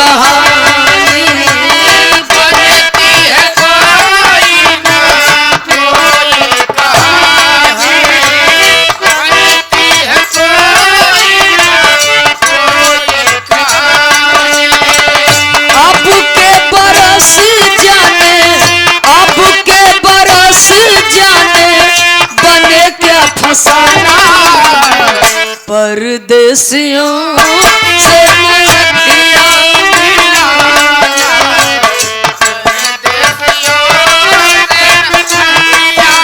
कहानी बनती है कोई ना कोई कहानी बनती है कोई ना कोई कहानी। अब के बरस जाने, अब के बरस जाने बने क्या फसाना परदेसियों से नजरिया मिलाना परदेसियों से नजरिया मिलाना।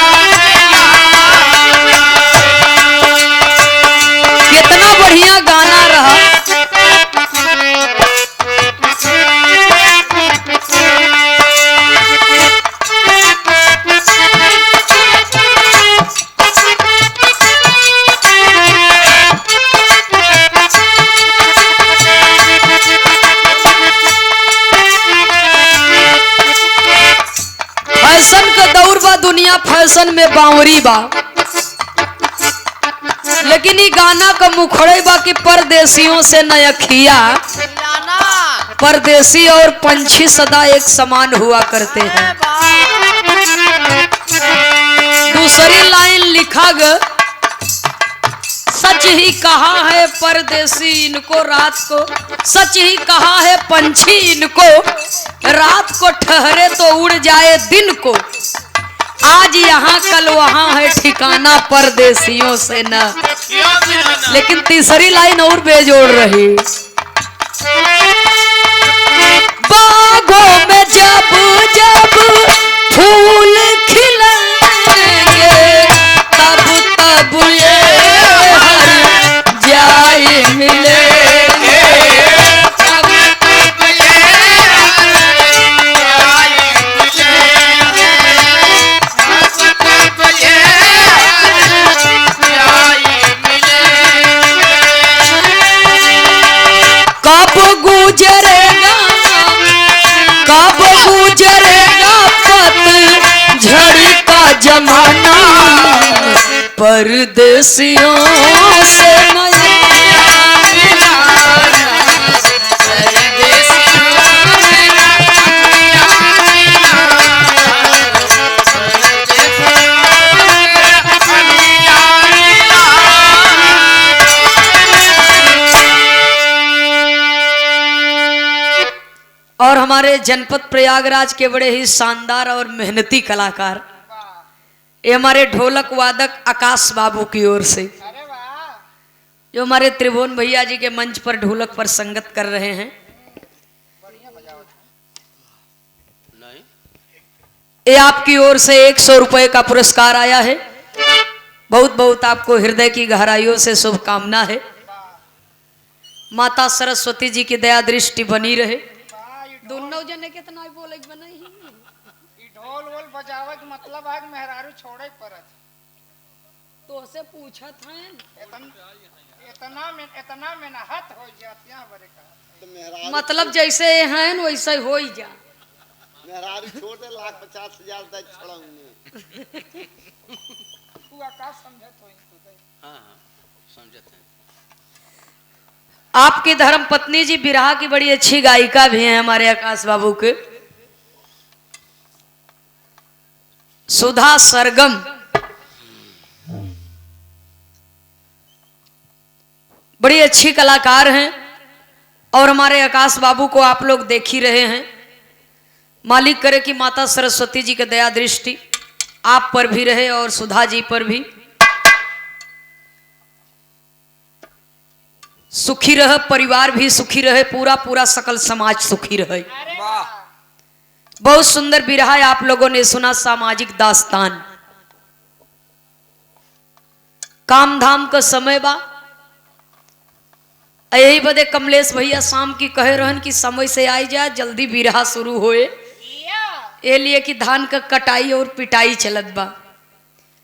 कितना बढ़िया गाना रहा। फैशन का दौर बा, दुनिया फैशन में बावरी बा, लेकिन ये गाना का मुखड़े बा कि परदेसियों से नयखिया, परदेसी और पंछी सदा एक समान हुआ करते हैं। दूसरी लाइन लिखा ग, सच ही कहा है परदेसी इनको रात को, सच ही कहा है पंछी इनको रात को ठहरे तो उड़ जाए दिन को, आज यहाँ कल वहाँ है ठिकाना परदेसियों से न। लेकिन तीसरी लाइन और बेजोड़ रही, बागों में जब जब फूल खिलेंगे तब तब ये हर जाए मिलेंगे, तब तब ये हर जाए मिलेंगे, तब तब ये हर जाए मिलेंगे। कब गुजरेगा, कब गुजरेगा पतझड़ का जमाना परदेसियों से नजरिया मिलाना, परदेसियों से नजरिया मिलाना, परदेसियों से नजरिया मिलाना। और हमारे जनपद प्रयागराज के बड़े ही शानदार और मेहनती कलाकार, ये हमारे ढोलक वादक आकाश बाबू की ओर से, जो हमारे त्रिभुवन भैया जी के मंच पर ढोलक पर संगत कर रहे हैं, ये आपकी ओर से 100 रुपए का पुरस्कार आया है। बहुत बहुत आपको हृदय की गहराइयों से शुभकामना है। माता सरस्वती जी की दया दृष्टि बनी रहे। दोनों जने कितना बोले बनाई ढोल वोल बजावे के मतलब आग मेहरारू छोड़े परत तो से पूछत हैं इतना मेहनत हो जाती है बरे का मतलब जैसे हैं वैसे हो ही जा। मेहरारू छोड़ दे 1,50,000 तक छोड़ाऊंगी। तू आकाश समझत होई तू। हाँ समझत है। आपकी धर्म पत्नी जी बिरहा की बड़ी अच्छी गायिका भी हैं हमारे आकाश बाबू के, सुधा सरगम। बड़ी अच्छी कलाकार हैं और हमारे आकाश बाबू को आप लोग देख ही रहे हैं। मालिक करे कि माता सरस्वती जी की दया दृष्टि आप पर भी रहे और सुधा जी पर भी। सुखी रहे परिवार भी सुखी रहे, पूरा पूरा सकल समाज सुखी रहे। बहुत सुंदर बिरहा आप लोगों ने सुना, सामाजिक दास्तान। काम धाम का समय बा, यही बदे कमलेश भैया शाम की कहे रहन कि समय से आई जाए जल्दी बिरहा शुरू होए, ये लिए कि धान का कटाई और पिटाई चलत बा।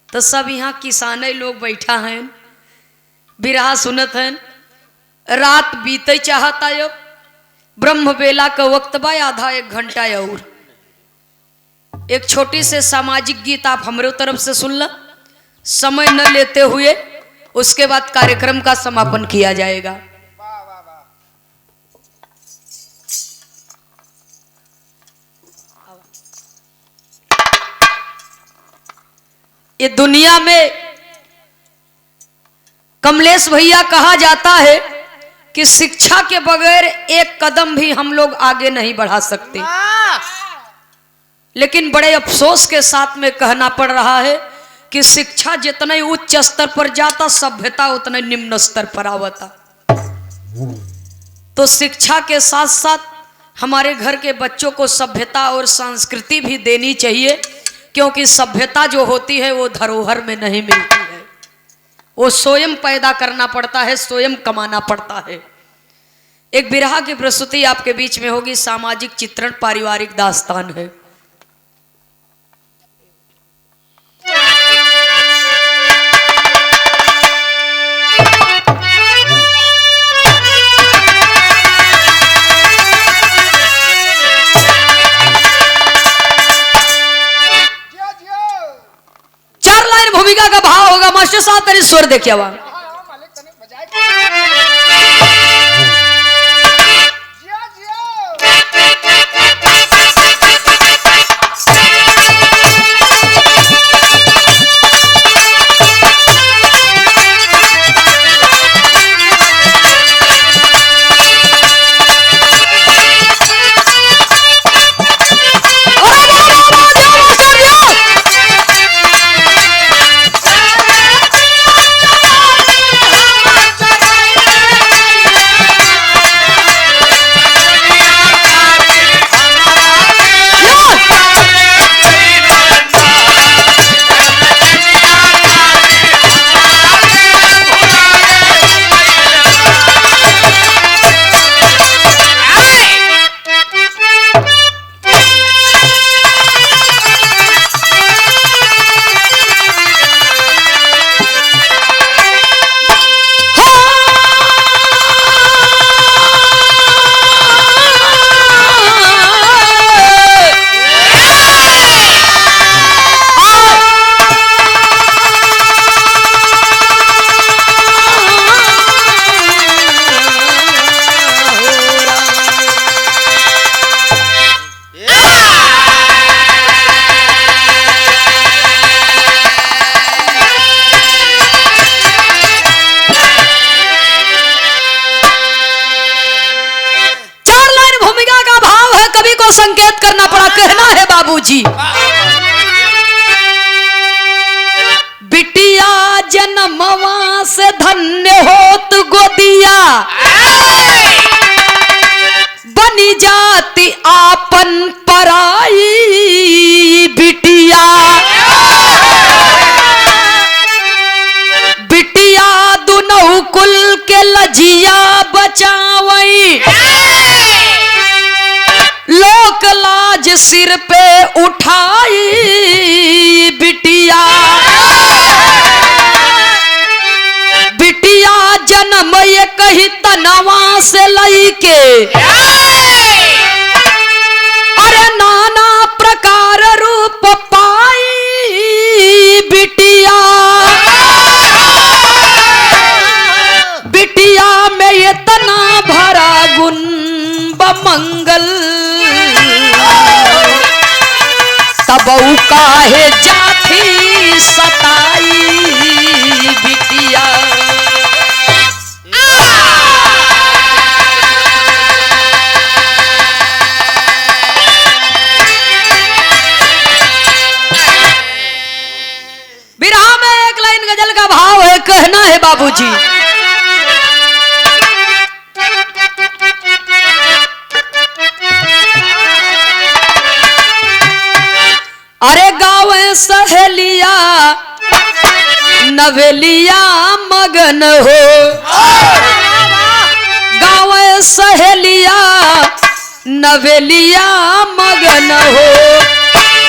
तो सब यहाँ किसाने लोग बैठा हैं, बिरहा सुनत हैं। रात बीते चाहता अब, ब्रह्म बेला का वक्त बा, आधा 1 घंटा और। एक छोटी से सामाजिक गीत आप हमारे तरफ से सुन ला, समय न लेते हुए उसके बाद कार्यक्रम का समापन किया जाएगा। ये दुनिया में कमलेश भैया कहा जाता है कि शिक्षा के बगैर एक कदम भी हम लोग आगे नहीं बढ़ा सकते। लेकिन बड़े अफसोस के साथ में कहना पड़ रहा है कि शिक्षा जितने उच्च स्तर पर जाता, सभ्यता उतने निम्न स्तर पर आवता। तो शिक्षा के साथ साथ हमारे घर के बच्चों को सभ्यता और संस्कृति भी देनी चाहिए, क्योंकि सभ्यता जो होती है वो धरोहर में नहीं मिलती है, वो स्वयं पैदा करना पड़ता है, स्वयं कमाना पड़ता है। एक बिरहा की प्रस्तुति आपके बीच में होगी, सामाजिक चित्रण, पारिवारिक दास्तान है। भूमिका का भाव होगा। मास्टर साहब तेरी स्वर देखिए आवा। संकेत करना पड़ा, कहना है बाबूजी। बिटिया जन्मवा से धन्य होत गोदिया, बनी जाती आपन पराई बिटिया। बिटिया दुनहु कुल के लजिया बचावई, लोक लाज सिर पे उठाई बिटिया। बिटिया जन्म ये कही तनवा से लई के, अरे नाना प्रकार रूप पाई बिटिया। बिटिया में ये तना भरा गुण बमंगल, तबऊ काहे जाती सताई बिटिया। बिरहा में एक लाइन गजल का भाव है, कहना है बाबूजी। अरे गाँव सहेलिया नवेलिया मगन हो, गाँव सहेलिया नवेलिया मगन हो।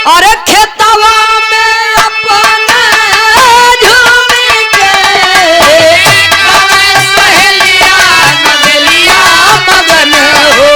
अरे खेतवा में अपना झूमी के, गाँव सहेलिया नवेलिया मगन हो।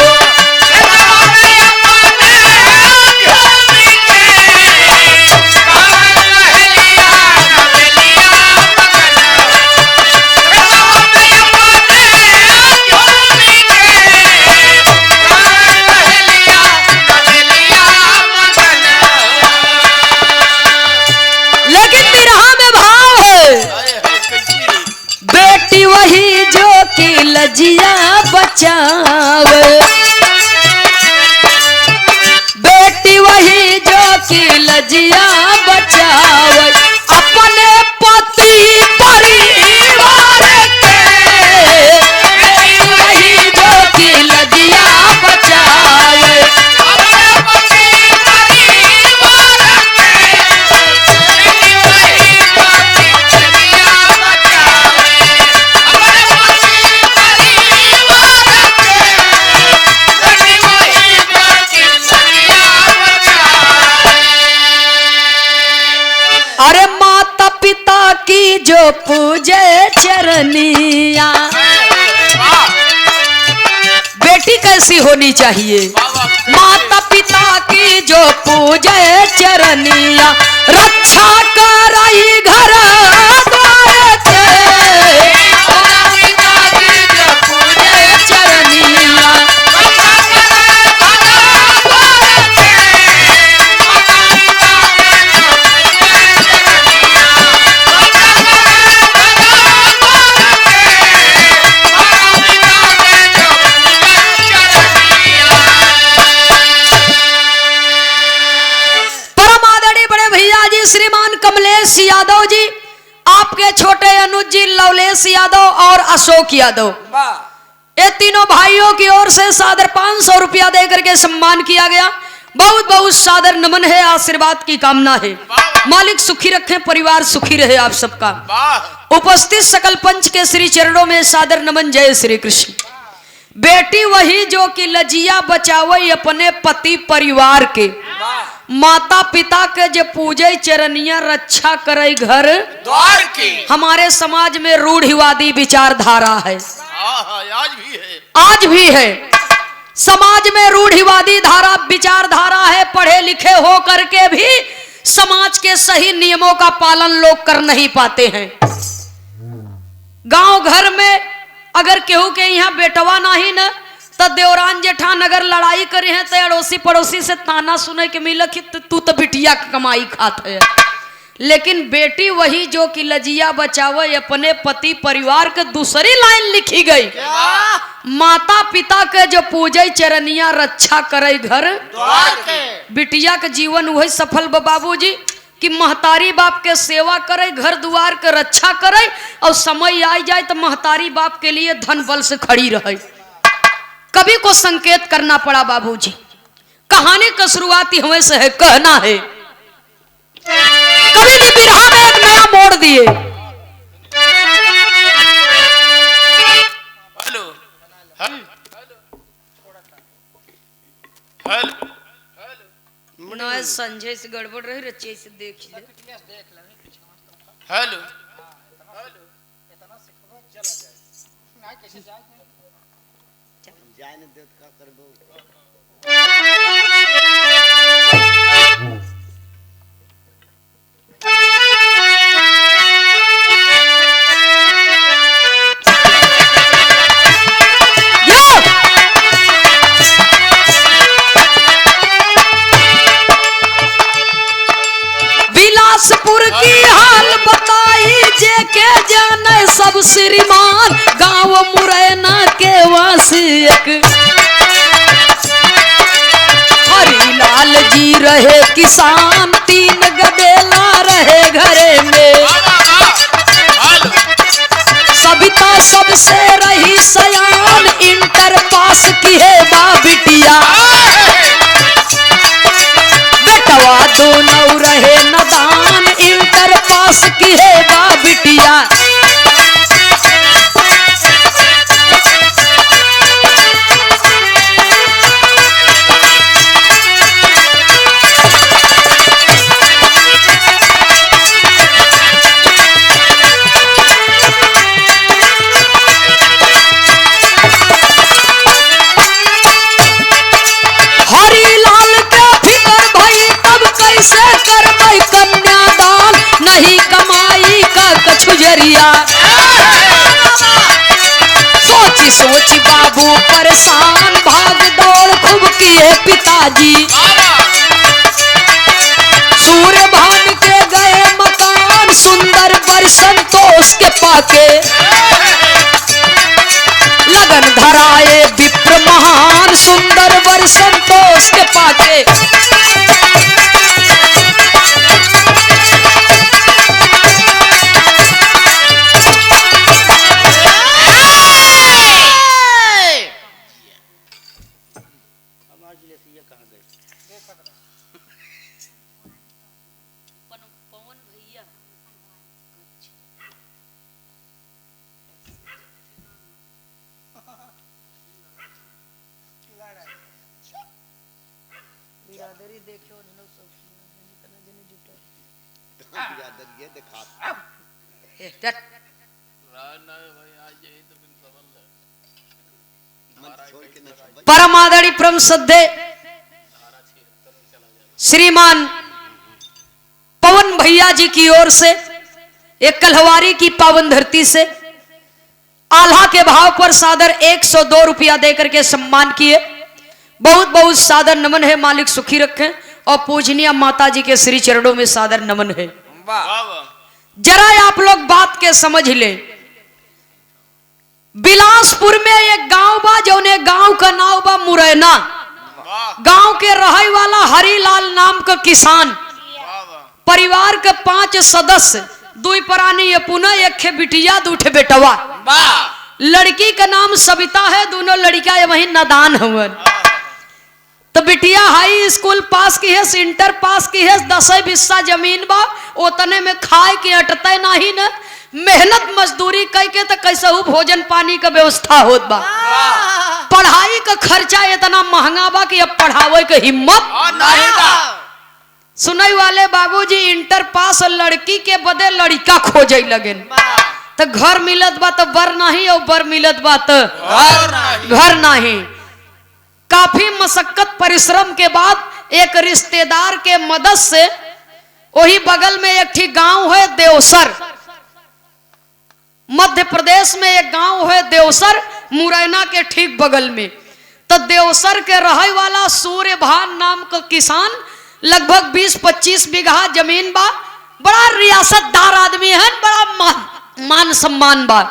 लजिया बचावे। बेटी वही जो कि लजिया बचावे अपने पति परिवार के। बेटी वही जो कि लजिया बचावे अरे माता पिता की जो पूजे चरनिया। बेटी कैसी होनी चाहिए? माता पिता की जो पूजे चरनिया रक्षा कराई घर द्वार के। माता पिता की जो पूजे चरनिया श्रीमान कमलेश यादव जी, आपके छोटे अनुज जी लवलेश यादव और अशोक यादव, ये तीनों भाइयों की ओर से सादर 500 रुपया देकर के सम्मान किया गया। बहुत बहुत सादर नमन है, आशीर्वाद की कामना है। मालिक सुखी रखे, परिवार सुखी रहे आप सबका। उपस्थित सकल पंच के श्री चरणों में सादर नमन। जय श्री कृष्ण। बेटी वही जो कि लजिया बचावे अपने पति परिवार के। माता पिता के जो पूजे चरनिया रक्षा करे घर द्वार की। हमारे समाज में रूढ़िवादी विचारधारा है, आज भी है। समाज में रूढ़िवादी धारा विचारधारा है। पढ़े लिखे हो करके भी समाज के सही नियमों का पालन लोग कर नहीं पाते हैं। गांव घर में अगर केहू के यहाँ बेटवा नहीं न तो देवरान जेठान अगर लड़ाई करे हैं तो अड़ोसी पड़ोसी से ताना सुने के मिल कि तू तो बिटिया का कमाई खात है। लेकिन बेटी वही जो कि लजिया बचावे अपने पति परिवार के दूसरी लाइन लिखी गई। माता पिता के जो पूजे चरनिया रक्षा करे घर द्वार के। बिटिया के जीवन वही सफल बाबूजी कि महतारी बाप के सेवा करे, घर द्वार के रक्षा करे और समय आ जाए तो महतारी बाप के लिए धन बल से खड़ी रहे। कभी को संकेत करना पड़ा बाबूजी। कहानी का शुरुआती हमें से है, कहना है कभी ने बिरहा में एक नया मोड़ दिए। हेलो ना संजय से गड़बड़ रही, रचे से देख ले। हेलो जाने दे तो का करबो। बिलासपुर की हाल बताई जे के जाने सब श्रीमान। गांव मुरैना के वासी एक हरिलाल जी रहे किसान। 3 गदेला रहे घरे में। सविता सबसे रही सयान। इंटर पास की है बा बिटिया। बेटवा दोनों रहे नदान। इंटर पास की है बा बिटिया। सोची सोची बाबू परेशान। भाग दौड़ खूब किए पिताजी। सूर्य भान के गए मकान। सुंदर बर संतोष के पाके लगन धराए विप्र महान सुंदर वर संतोष के पाके ये दिखा मन छोड़ के न समझ परम आदरणीय परम श्रद्धे श्रीमान पवन भैया जी की ओर से एक कलहवारी की पावन धरती से आल्हा के भाव पर सादर 102 रुपया देकर के सम्मान किए। बहुत बहुत सादर नमन है। मालिक सुखी रखें और पूजनीय माता जी के श्री चरणों में सादर नमन है। जरा आप लोग बात के समझ लें। बिलासपुर में एक गांव बा जौने गांव का नाम बा मुरैना। गांव के रहे वाला हरिलाल नाम का किसान, परिवार के 5 सदस्य, 2 प्राणी पुनः 1 बिटिया 2 बेटवा। लड़की का नाम सविता है, दोनों लड़कियां वही नादान हवन। तो बिटिया हाई स्कूल पास की है, इंटर पास की है, 10-20 जमीन बा, उतने में खाए के अटते नहीं न, मेहनत मजदूरी करके तो कैसे भोजन पानी का व्यवस्था होत बा। पढ़ाई का खर्चा इतना महंगा बा कि अब पढ़ावे के हिम्मत नहीं बा। सुनई वाले बाबूजी इंटर पास लड़की के बदे लड़का खोजे लगन। तो घर मिलत बा तो बर नहीं और बर मिलत बा तो घर नहीं। काफी मशक्कत परिश्रम के बाद एक रिश्तेदार के मदद से वही बगल में एक ठीक गांव है देवसर, मध्य प्रदेश में एक गांव है देवसर, मुरैना के ठीक बगल में। तो देवसर के रहे वाला सूर्यभान नाम का किसान, लगभग 20-25 बीघा जमीन बा, बड़ा रियासतदार आदमी है, बड़ा मान सम्मान बा।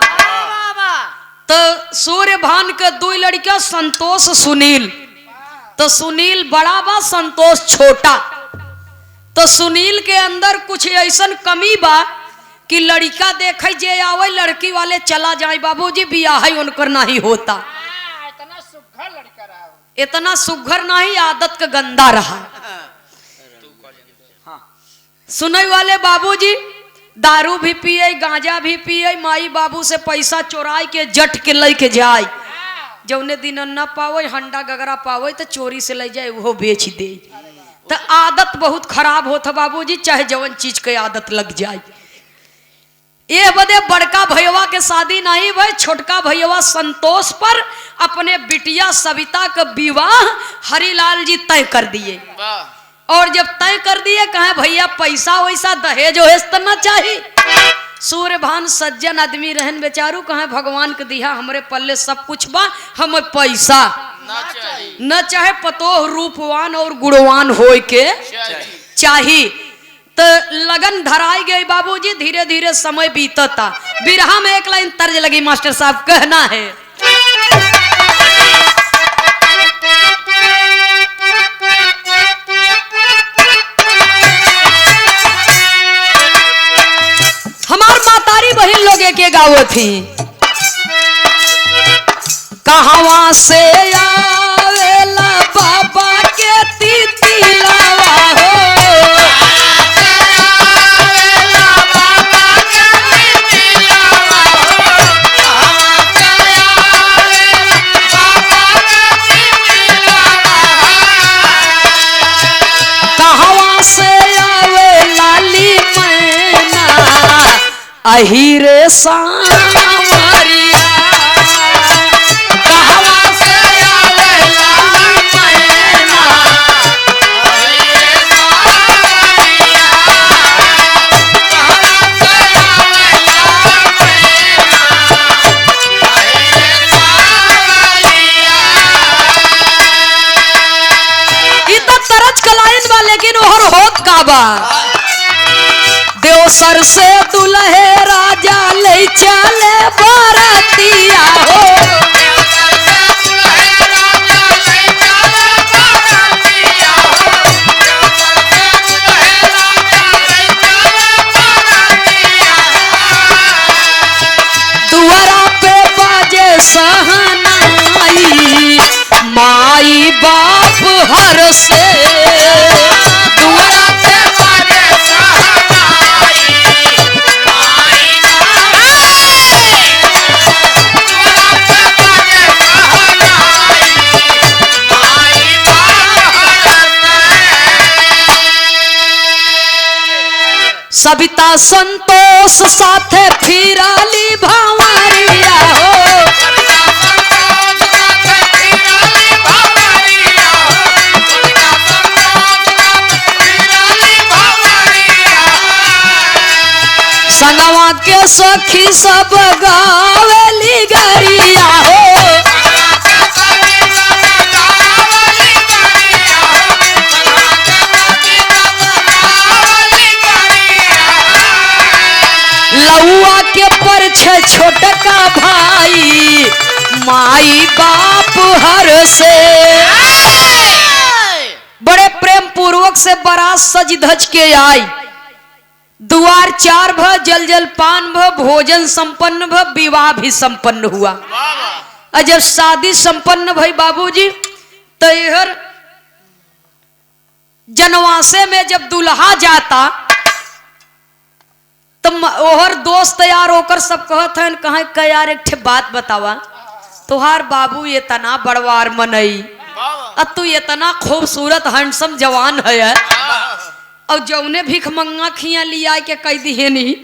तो सूर्यभान के 2 लड़कियां संतोष सुनील। तो सुनील बड़ा बा, संतोष छोटा। तो सुनील के अंदर कुछ ऐसा कमी बा कि लड़का देखे जे आवे लड़की वाले चला जाए। बाबूजी बियाह उनकर नहीं होता। इतना सुघर लड़का रहा, इतना सुघर नहीं, आदत का गंदा रहा। सुनई वाले बाबूजी दारू भी पिए, गांजा भी पिए, माई बाबू से पैसा चोराई के जट के लेके जाए। जौने दिन न पावे, हंडा गगरा पावे तो चोरी से ले जाए, वो बेच दे। तो आदत बहुत खराब होता बाबूजी, चाहे जवन चीज के आदत लग जाए। ये बदे बड़का भैया के शादी नहीं भाई, छोटका भैया संतोष पर अपने बिटिया सविता का विवाह हरिलाल जी तय कर दिए। और जब तय कर दिए, कहे भैया पैसा वैसा दहेज वहेज तो न चाहिए। सूर्यभान सज्जन आदमी रहन बेचारू, कहे भगवान के दिया हमरे पल्ले सब कुछ बा, हमें पैसा न चाहे, पतोह रूपवान और गुणवान होय के चाहिए। तो लगन धराई गई बाबूजी। धीरे धीरे समय बीतता। बिरहा में एक लाइन तर्ज लगी मास्टर साहब, कहना है हमार मातारी बहन लोग के गाँव थी। कहवा से आवेला बाबा के तितिलावा हो, अहिरे सांवरिया, कहवा से आवेला मैना, अहिरे सांवरिया, कहवा से आवेला मैना, अहिरे सांवरिया। ई तो तरज कलाइन बा, लेकिन ओहर होत का बा। देवसर से दुल्हे राजा ले चले बरतिया हो, से दुआरा पे बाजे सहनाई माई सविता संतोष साथे फिराली भावरिया हो संगवा के सखी सब गावेली गरिया हो लौआ के परछे छोटका भाई माई बाप हर से बड़े प्रेम पूर्वक से बारात सज धज के आई दुआर चार भ जल जल पान भ भोजन संपन्न भ विवाह भी संपन्न हुआ। और जब शादी संपन्न भई बाबूजी तो यहर जनवासे में जब दुल्हा जाता तो ओहर दोस्त यार होकर सब कहत हैं कहे का यार एक ठे बात बतावा तुहार बाबू ये तना बड़वार मनई अब तू इतना खूबसूरत हैंडसम जवान है और जौने भीख मंगा खिया लिया के कह दिए नहीं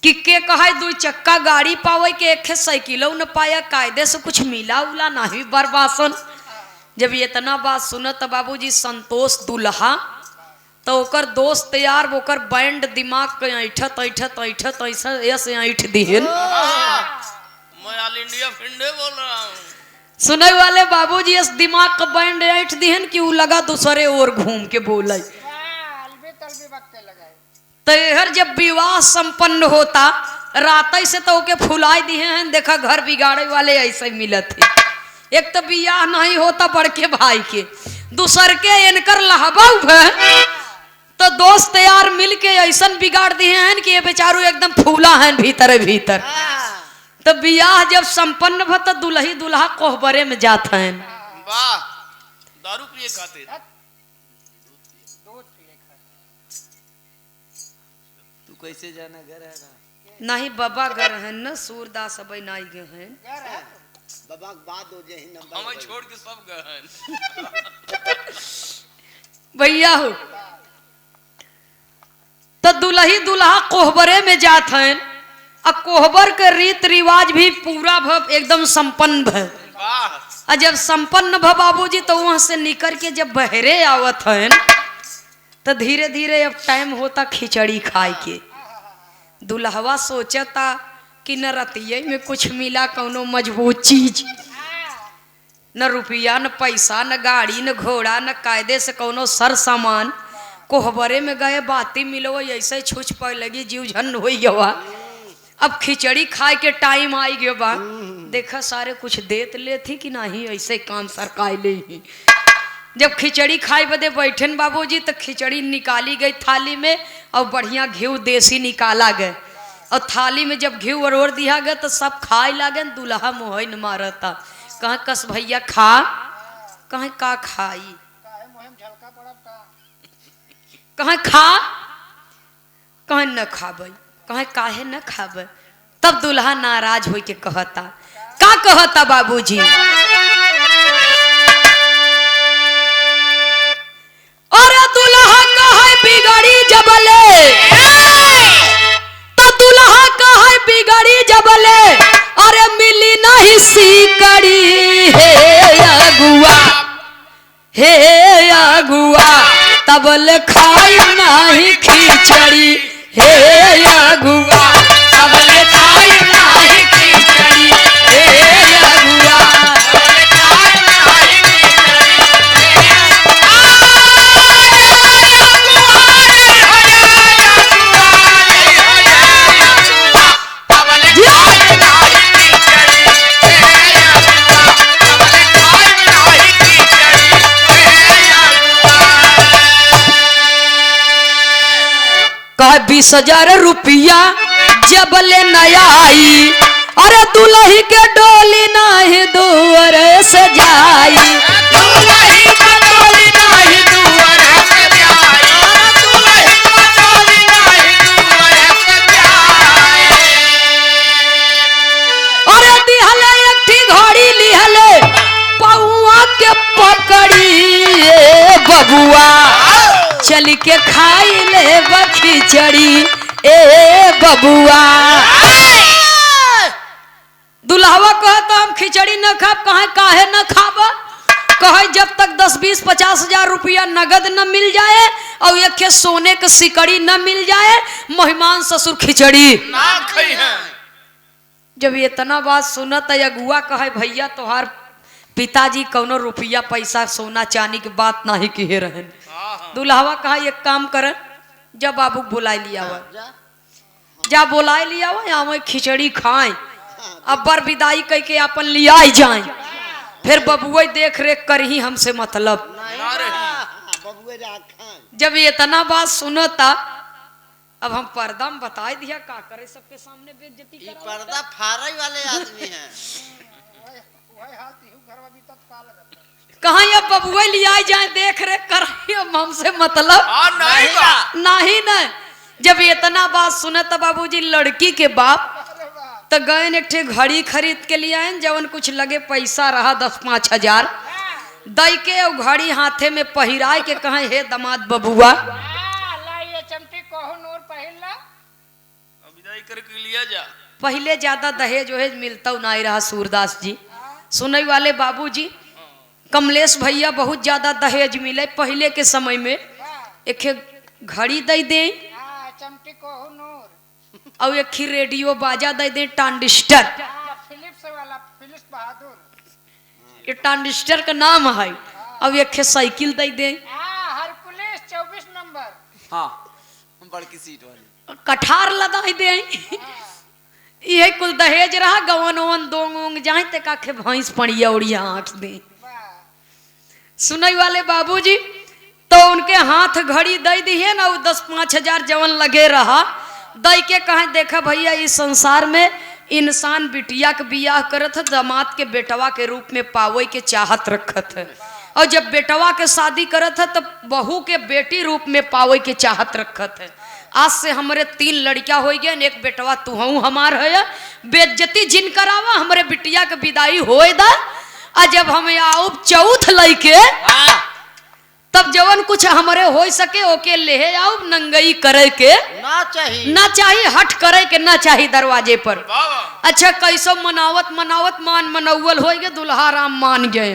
कि के कहे दो चक्का गाड़ी पावे के एक साइकिलो न पाया कायदे से कुछ मिला उला नहीं बर्बासन। जब इतना बात सुनत बाबूजी संतोष दुल्हा तो ओकर दोस्त यार ओकर बैंड दिमाग के ऐठत ऐठत ऐठत ऐसा ऐसे ऐठ दिहन। मैं ऑल इंडिया फिंडे बोल रहा हूँ। सुने वाले बाबूजी इस दिमाग का बैंड ऐठ दिहन कि वो लगा दूसरे और घूम के बोले। तो हर जब विवाह संपन्न होता रात से तो ओके फुलाई दिए हैं देखा घर बिगाड़े वाले ऐसे मिलत थे। एक तो बियाह नहीं होता बड़के भाई के दूसर के इनकर लहबा तो दोस्त यार मिल के ऐसा बिगाड़ दिए हैं कि ये बेचारू एकदम फूला है भीतर भीतर। तो बियाह जब संपन्न भ तो दुल्ही दुल्हा कोहबरे में जाते हैं। वाह दारू पिए खाते तू कैसे जाना घर है ना नहीं बाबा घर है न सूरदास अब नहीं गए हैं बाबा के बाद हो जाए नंबर हमें छोड़ के सब गए भैया हो तो दुल्ही दुल्हा कोहबरे में जाते हैं और कोहबर के रीत रिवाज भी पूरा भव एकदम संपन्न भ। वाह और जब संपन्न भ बाबूजी तो वहां से निकल के जब बहरे आवत हैं तो धीरे धीरे अब टाइम होता खिचड़ी खाए के। दुल्हवा सोचता कि न रतिये में कुछ मिला कौनो मजबूत चीज न रुपया न पैसा न गाड़ी न घोड़ा न कायदे से कौनो सर सामान कोहबरे में गए बाती मिलो ऐसे छुछ पड़ लगी जीव झन हो गया। अब खिचड़ी खाए के टाइम आई गयो बा देखा सारे कुछ देत ले थी कि नहीं ऐसे काम सरकाई ले ही। जब खिचड़ी खाए बदे बैठन बाबूजी तो खिचड़ी निकाली गई थाली में और बढ़िया घी देसी निकाला गए और थाली में जब घी और दिया गया तो सब खाए लागे। दुल्हा मोहन मारता कहाँ कस भैया खा कहाँ का खाई कहाँ खा कहाँ न खाब कहाँ काहे न खाब। तब दुल्हा नाराज हो के कहता का कहता बाबूजी अरे दुल्हा कहे बिगड़ी जबले तो दुल्हा कहे बिगड़ी जबले अरे मिली नहीं सीकड़ी हे अगुआ तबल खाई नहीं खिचड़ी हे अगुआ तबल खाई नहीं खिचड़ी हे अगुआ कह 20,000 रुपया जब ले नया आई अरे दुल्ही के डोली नहीं दूर से जाई दुल्ही के डोली बबुआ चल के खाई ले खिचड़ी ए बबुआ। दुल्हवा कहता हम खिचड़ी न खाब, कहे काहे न खाब, कहे जब तक 10, 20, 50 हजार रुपया नगद न मिल जाए और एक सोने के सिकड़ी न मिल जाए मेहमान ससुर खिचड़ी ना खाई है। जब इतना बात सुनत अगुआ कहे भैया तोहार पिताजी कौनो रुपया पैसा सोना चांदी के बात नहीं कहे रहन। दुल्हवा कहा एक काम कर, जब बाबू बुला लिया हुआ जा बुला लिया हुआ यहाँ खिचड़ी खाए, अब बर विदाई कह के अपन लिया जाए, फिर बबुआ देख रेख कर ही हमसे मतलब। जब इतना बात सुनता अब हम पर्दा में बता दिया का करे, सबके सामने बेइज्जती ये पर्दा फाड़े वाले आदमी हैं। कहाँ ये बबुआ लिया जाए देख रेख कर हमसे मतलब नहीं न। जब इतना बात सुने तो बाबूजी लड़की के बाप तो गए एक ठे घड़ी खरीद के लिए आए, जवन कुछ लगे पैसा रहा 10-5 हजार दई के घड़ी हाथे में पहिराए के कहे हे दमाद बबुआ करके लिया जा। पहले ज्यादा दहेज वहेज मिलता नहीं रहा सूरदास जी, सुनने वाले बाबूजी कमलेश भैया बहुत ज्यादा दहेज मिले पहले के समय में। एक घड़ी दे दे और एक रेडियो बाजा दे दे ट्रांजिस्टर, फिलिप्स बहादुर ये ट्रांजिस्टर का नाम है, और एक साइकिल दे दे हरकुलिस 24 नंबर, हाँ बड़की सीट वाली कठार लदा दे। ये कुल दहेज रहा, गवन वन दोंग वोंग जाए ते काखे भैंस पड़िया उड़िया आँख दे। सुनई वाले बाबूजी तो उनके हाथ घड़ी दे दिए ना, 10-5 हजार जवन लगे रहा दई के कहे देखा भैया इस संसार में इंसान बिटिया के बियाह करत है दामाद के बेटवा के रूप में पावे के चाहत रखत है, और जब बेटवा के शादी करत है तो बहू के बेटी रूप में पावे के चाहत रखत है। आज से हमारे 3 लड़किया हो गए, एक बेटवा तुहू हमार है, बेइज्जती जिन करावा हमारे बिटिया के विदाई होए दा। आ जब हम आओ चौथ लइके तब जवन कुछ हमारे हो सके ओके ले आओ, नंगई करे के ना चाहिए हट करे के ना चाहिए दरवाजे पर। अच्छा कैसो मनावत मान मनौवल हो गए, दुल्हा राम मान गए।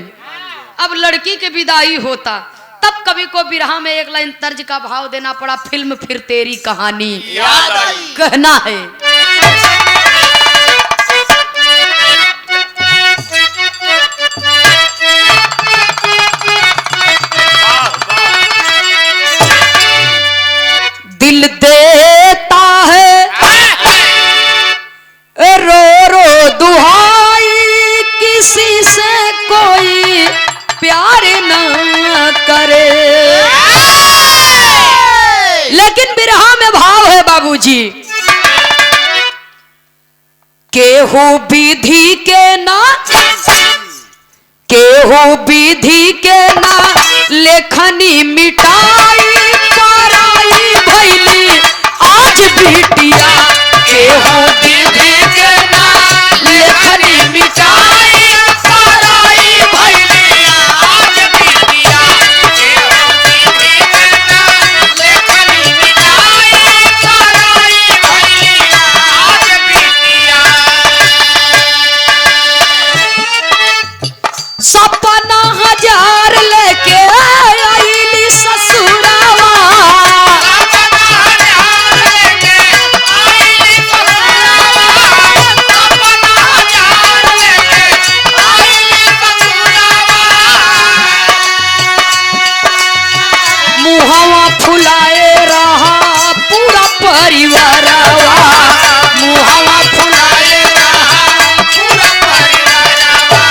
अब लड़की के विदाई होता तब कभी को बिरहा में एक लाइन तर्ज का भाव देना पड़ा, फिल्म फिर तेरी कहानी याद आई कहना है। दिल देता है रो रो दुहाई, किसी से कोई प्यार न करे। लेकिन बिरहा में भाव है बाबूजी, केहू विधि के ना लेखनी मिटाई पराई भैली आज बिटिया, केहू विधि के ना लेखनी मिटाई पराई भैली आज बिटिया, केहू विधि के ना लेखनी मिटाई पराई भैली आज बिटिया। सपना हजार लेके आईली ससुरावा, मुहवा फुलाए रहा पूरा परिवारवा, मुहवा फुलाए रहा पूरा परिवारवा,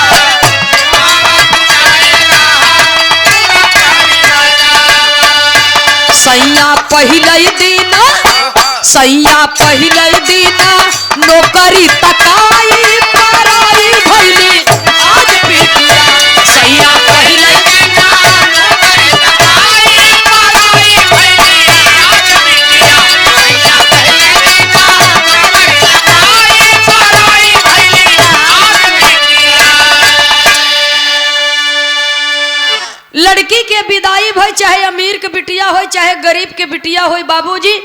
सैया पहले दिन नौकरी तकाई पराई भैली आज बिटिया, सैया पहले दिन नौकरी तकाई पराई भैली आज बिटिया, सैया पहले दिन नौकरी तकाई पराई भैली आज बिटिया। लड़की के विदाई भई, चाहे अमीर के बिटिया हो चाहे गरीब के बिटिया हो बाबूजी,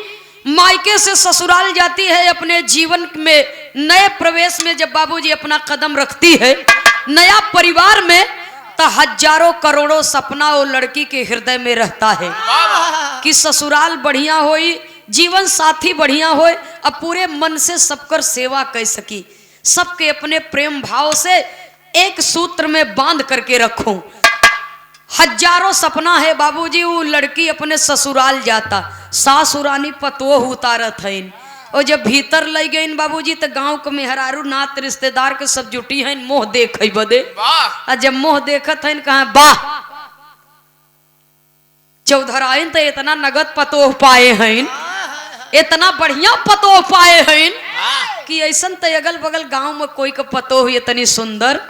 मायके से ससुराल जाती है अपने जीवन में नए प्रवेश में जब बाबूजी अपना कदम रखती है नया परिवार में, तो हजारों करोड़ों सपना वो लड़की के हृदय में रहता है कि ससुराल बढ़िया होई, जीवन साथी बढ़िया होए, अब पूरे मन से सबकर सेवा कर सकी, सबके अपने प्रेम भाव से एक सूत्र में बांध करके रखूं। हजारों सपना है बाबूजी, वो लड़की अपने ससुराल जाता, सासुरानी पतोह उतारत है, और जब भीतर ले गई बाबूजी तो गांव के मेहरारू नात रिश्तेदार के सब जुटी हैं मोह देख बदे। और जब मोह देखत है कहा वाह चौधराइन तो इतना नगद पतोह पाए हैं, इतना बढ़िया पतोह पाए हैं कि ऐसा तो अगल बगल गांव में कोई का पतोह इतनी सुंदर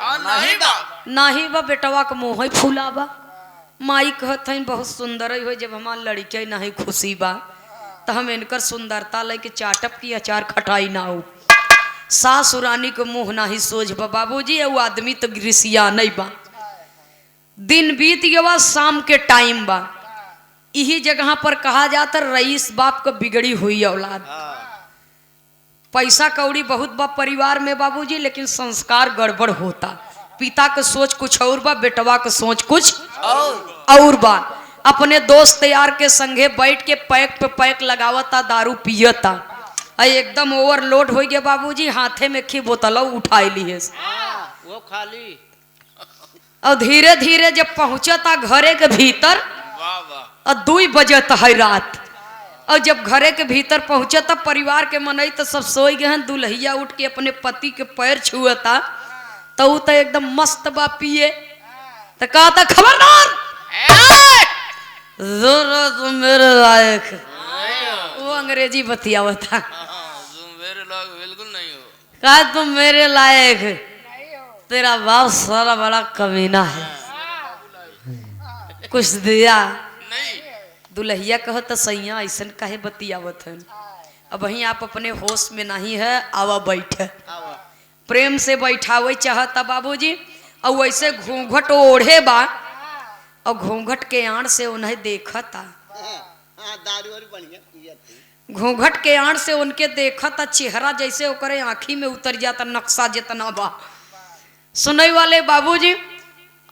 नाही बा। बेटवा के मोह फूला बा, माई कहत है बहुत सुंदर हो, जब हमार लड़के नहीं खुशी बा तो हम इनकर सुंदरता लेके चाटप की अचार खटाई ना हो। सासुरानी को मुँह ना ही सोच बा बाबूजी, वो आदमी तो ग्रिसिया नहीं बा। दिन बीत गया, शाम के टाइम बा, यही जगह पर कहा जाता रईस बाप को बिगड़ी हुई औलाद। पैसा कौड़ी बहुत बा परिवार में बाबूजी, लेकिन संस्कार गड़बड़ होता। पिता का सोच कुछ और बा, बेटवा का सोच कुछ और बा। अपने दोस्त यार के संगे बैठ के पैक पे पैक लगावता, दारू पियता, एकदम ओवरलोड हो गया बाबूजी, हाथे में खी बोतल उठा लिए वो खाली। और धीरे धीरे जब पहुंचता घरे के भीतर और 2 बजत है रात, और जब घरे के भीतर पहुंचता परिवार के मनई तो सब सोई गए हैं। दुल्हिया उठ के अपने पति के पैर छुअता, तो वो तो एकदम मस्त बा पिए, तो कहता खबरदार जरा तुम मेरे लायक। वो अंग्रेजी बतियावता, मेरे लायक बिल्कुल नहीं हो। कहा तुम मेरे लायक, तेरा बाप सारा बड़ा कमीना है, कुछ दिया नहीं। दुल्हिया कहो तो सैया ऐसा काहे बतियावत है, अब वहीं आप अपने होश में नहीं है, आवा बैठ। प्रेम से बैठावे चाहता बाबूजी, और वैसे घूंघट ओढ़े बा, और घूंघट के आड़ से उन्हें देखता, घूंघट के आड़ से उनके देखता चेहरा जैसे ओकरे आँखी में उतर जाता नक्शा जितना बा। सुनई वाले बाबूजी,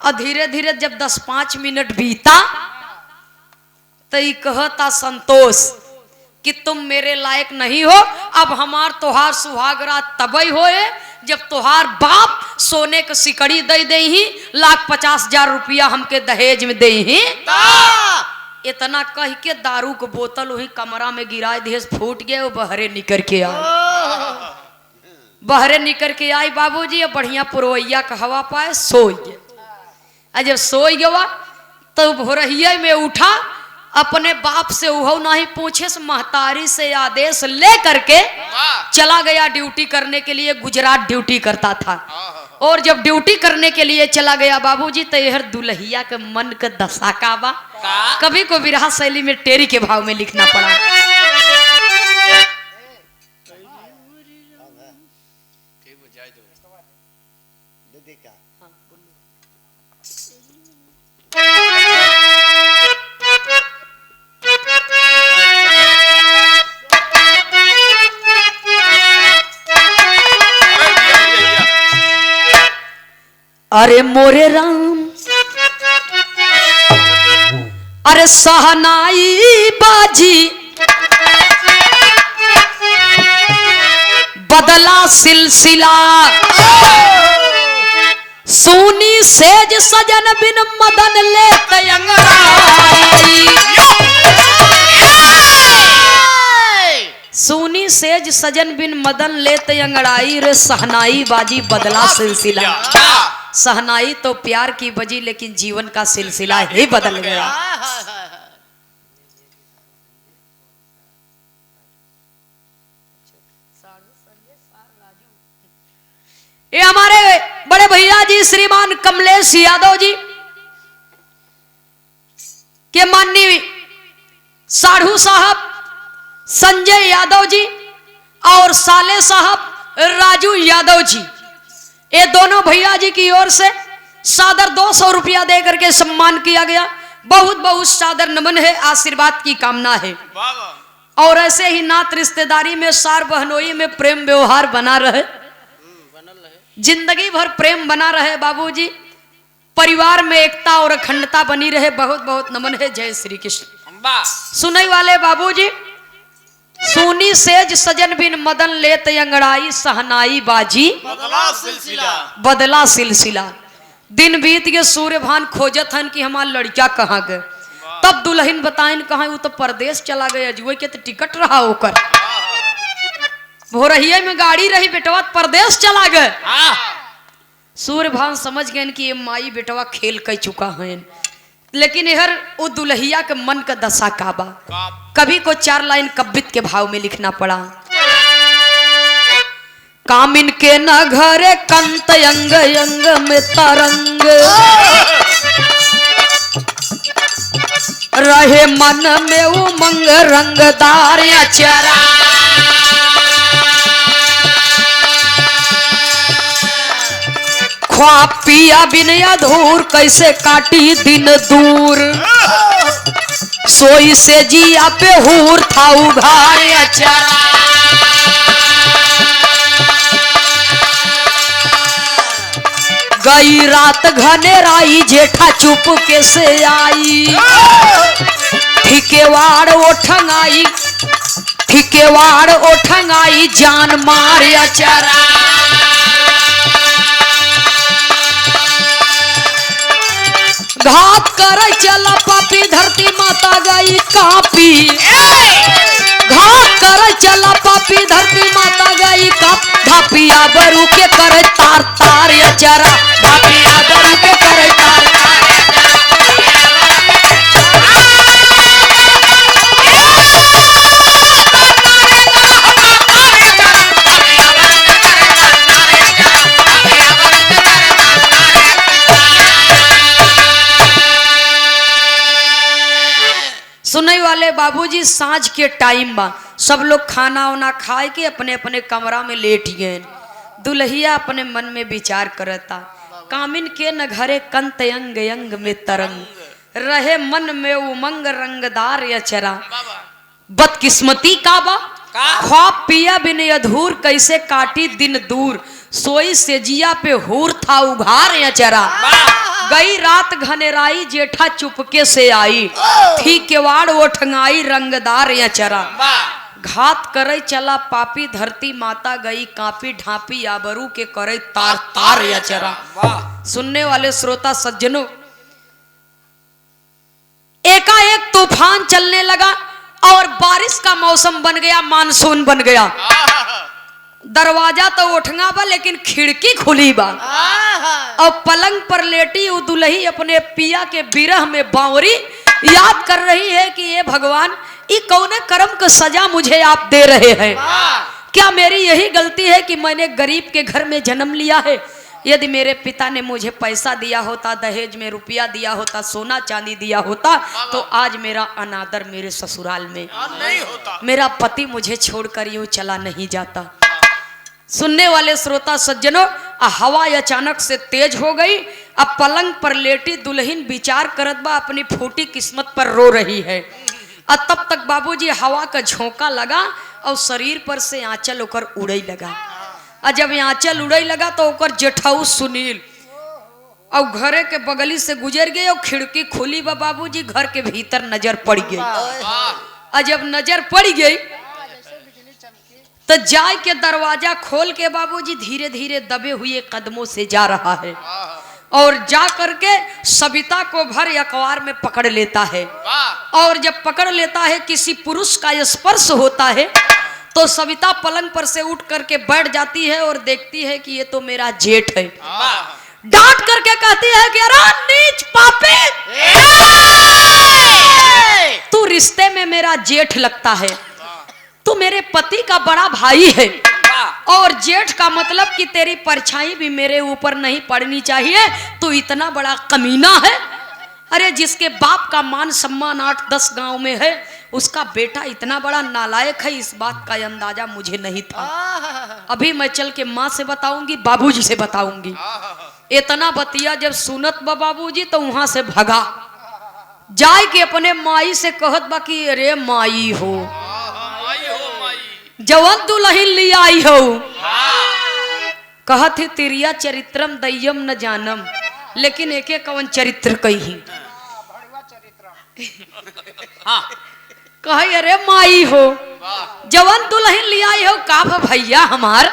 और धीरे धीरे जब 10-5 मिनट बीता तो ये कहता संतोष कि तुम मेरे लायक नहीं हो, अब हमार तोहार सुहागरा तबई होए जब तोहार बाप सोने के सिकड़ी दे दे ही, 1,50,000 रुपया हमके दहेज में दे ही। इतना कह के दारू के बोतल वही कमरा में गिराए दिए, फूट गए, वो बहरे निकल के आई। बहरे निकल के आई बाबूजी, बढ़िया पुरवैया का हवा पाए सोई गए। जब सोई गवा तो भोरहिया में उठा, अपने बाप से उहो नहीं पूछे, से महतारी से आदेश ले करके चला गया ड्यूटी करने के लिए। गुजरात ड्यूटी करता था, और जब ड्यूटी करने के लिए चला गया बाबूजी तो यह दुल्हिया के मन का दशा का बा, कभी को विरहा शैली में टेरी के भाव में लिखना पड़ा। अरे मोरे राम, अरे सहनाई बाजी बदला सिलसिला, सोनी सेज सजन बिन मदन लेते अंगड़ाई। सोनी सेज सजन बिन मदन लेते अंगड़ाई, रे सहनाई बाजी बदला सिलसिला। सहनाई तो प्यार की बजी, लेकिन जीवन का सिलसिला ही बदल गया। ये हमारे बड़े भैया जी श्रीमान कमलेश यादव जी के माननीय साधु साहब संजय यादव जी और साले साहब राजू यादव जी, ये दोनों भैया जी की ओर से सादर 200 रुपया दे करके सम्मान किया गया। बहुत बहुत सादर नमन है, आशीर्वाद की कामना है। वाह वाह। और ऐसे ही नात रिश्तेदारी में, सार बहनोई में प्रेम व्यवहार बना रहे, जिंदगी भर प्रेम बना रहे बाबूजी। परिवार में एकता और अखंडता बनी रहे। बहुत बहुत नमन है। जय श्री कृष्ण। वाह। सुनई वाले बाबूजी, सुनी सेज सजन बिन मदन लेत अंगड़ाई सहनाई बाजी बदला सिलसिला। बदला सिलसिला। दिन बीत गए, सूर्यभान खोजत हन कि हमार लड़का कहाँ गए। तब दुल्हन बताइन कहाँ, वो तो परदेश चला गया जुए के तो टिकट रहा होकर। भोरहिया में गाड़ी रही, बेटवा परदेश चला गए। सूर्यभान समझ गए कि ये माई बेटवा खेल कर चुका है। लेकिन यहर वो दुल्हिया के मन का दशा काबा। कभी को 4 लाइन कब्बित के भाव में लिखना पड़ा। कामिन के न घरे कंत अंग अंग में तरंग रहे, मन में उमंग रंगदार अचरा। ख्वाब पिया बिन अधूर कैसे काटी दिन दूर, सोई से जिया पे हूर था उघार अचरा। गई रात घनेराई जेठा चुप के से आई, ठिकेवाड़ ओठंगाई ठिकेवाड़ ओठंगाई जान मार अचरा। घात कर चला पापी धरती माता गई कापी, घात कर चला पापी धरती माता गई काप। धापिया बरू के करे तार तार अचरा, धापिया बरू के करे तार तार। सुनने वाले बाबूजी, सांझ के टाइम बा, सब लोग खाना वाना खाए के अपने अपने कमरा में लेट गए। दुल्हिया अपने मन में विचार करता, कामिन के न घरे कंत अंग अंग में तरंग रहे, मन में उमंग रंगदार अचरा। बदकिस्मती का बा, ख्वाब पिया बिन अधूर कैसे काटी दिन दूर, सोई से जिया पे हूर था उघार अचरा। गई रात घनेराई जेठा चुपके से आई, थी केवाड़ ओठंगाई रंगदार अचरा। घात करे चला पापी धरती माता गई कापी, ढापी आबरू के करे तार तार अचरा। सुनने वाले श्रोता सज्जनों, एकाएक तूफान चलने लगा और बारिश का मौसम बन गया, मानसून बन गया। दरवाजा तो उठंगा बा लेकिन खिड़की खुली बा, और पलंग पर लेटी वो दुल्ही अपने पिया के विरह में बावरी याद कर रही है कि ये भगवान, ये कौन कर्म का सजा मुझे आप दे रहे हैं। क्या मेरी यही गलती है कि मैंने गरीब के घर में जन्म लिया है? यदि मेरे पिता ने मुझे पैसा दिया होता, दहेज में रुपया दिया होता, सोना चांदी दिया होता, तो आज मेरा अनादर मेरे ससुराल में नहीं होता। मेरा पति मुझे छोड़कर यूं चला नहीं जाता। सुनने वाले श्रोता सज्जनों, हवा अचानक से तेज हो गई। अब पलंग पर लेटी दुल्हन विचार करत बा, अपनी फूटी किस्मत पर रो रही है। और तब तक बाबूजी हवा का झोंका लगा और शरीर पर से आंचल होकर उड़ई लगा। और जब आंचल उड़ई लगा तो ओकर जेठाऊ सुनील और घरे के बगली से गुजर गए और खिड़की खुली बा बाबूजी, घर के भीतर नजर पड़ गई। और जब नजर पड़ गई तो जाय के दरवाजा खोल के बाबूजी धीरे धीरे दबे हुए कदमों से जा रहा है और जा करके सविता को भर अखबार में पकड़ लेता है। और जब पकड़ लेता है, किसी पुरुष का स्पर्श होता है तो सविता पलंग पर से उठ करके बैठ जाती है और देखती है कि ये तो मेरा जेठ है। डांट करके कहती है कि अरे नीच पापी, तू रिश्ते में मेरा जेठ लगता है, तू मेरे पति का बड़ा भाई है, और जेठ का मतलब कि तेरी परछाई भी मेरे ऊपर नहीं पड़नी चाहिए। तू इतना बड़ा कमीना है। अरे जिसके बाप का मान सम्मान 8-10 गांव में है, उसका बेटा इतना बड़ा नालायक है, इस बात का अंदाजा मुझे नहीं था। अभी मैं चल के माँ से बताऊंगी, बाबूजी से बताऊंगी। इतना बतिया जब सुनत बा बाबूजी तो वहां से भगा जाए के अपने माई से कहत बा कि अरे माई हो, माई हो माई। जवन दुल्हन ले आई हो, कहत है तिरिया चरित्रम दय्यम न जानम, लेकिन एक एक कवन चरित्र कही। भड़वा चरित्र हाँ कहे अरे माई हो, जवन दुल्हन ले आई हो, का भ भैया हमार,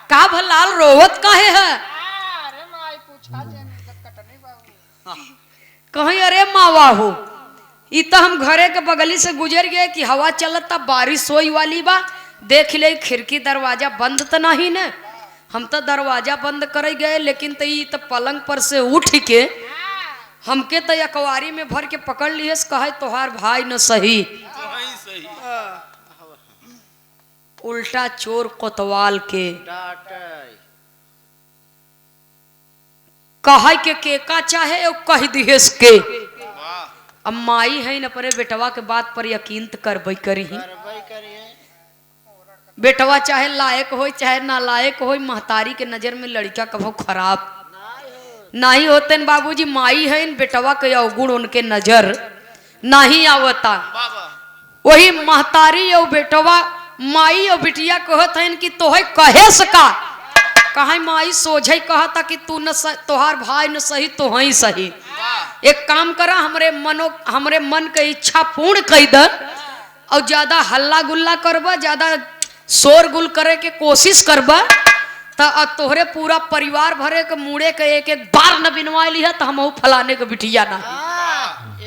का भ लाल रोवत काहे है। अरे माई पूछा जे कटनी बाबू कहीं अरे मावा हो, इ तो हम घरे के बगली से गुजर गए कि हवा चलता, बारिश होई वाली बा, देख ले खिड़की दरवाजा बंद तो नहीं न। हम तो दरवाजा बंद करे गए, लेकिन तो इ तो पलंग पर से उठ के हमके तो अखबारी में भर के पकड़ लिए, कहे तोहार भाई न सही, वही सही। उल्टा चोर कोतवाल के कहे के का चाहे कह दिहेस के। वाह अब माई है न परे बेटवा के बात पर यकीन तो करबई करी। बेटवा चाहे लायक हो चाहे नालायक हो, महतारी के नजर में लड़का कभो खराब नहीं होते न बाबूजी। माई है न बेटवा के अवगुण उनके नजर नहीं आवता। बाबा वही महतारी और बेटवा माई और बिटिया कहत है कि तोहे कहे सका, कहे माई सोझे कहता कि तू न तोहार भाई न सही तो ही सही। वाह एक काम करा, हमरे मन के इच्छा पूर्ण कर द, और ज्यादा हल्ला गुल्ला करबा, ज्यादा शोर गुल करे के कोशिश करबा तो तोहरे पूरा परिवार भरे के मुड़े के एक एक बार न बिनवा लिया तो हम फलाने के बिटिया ना।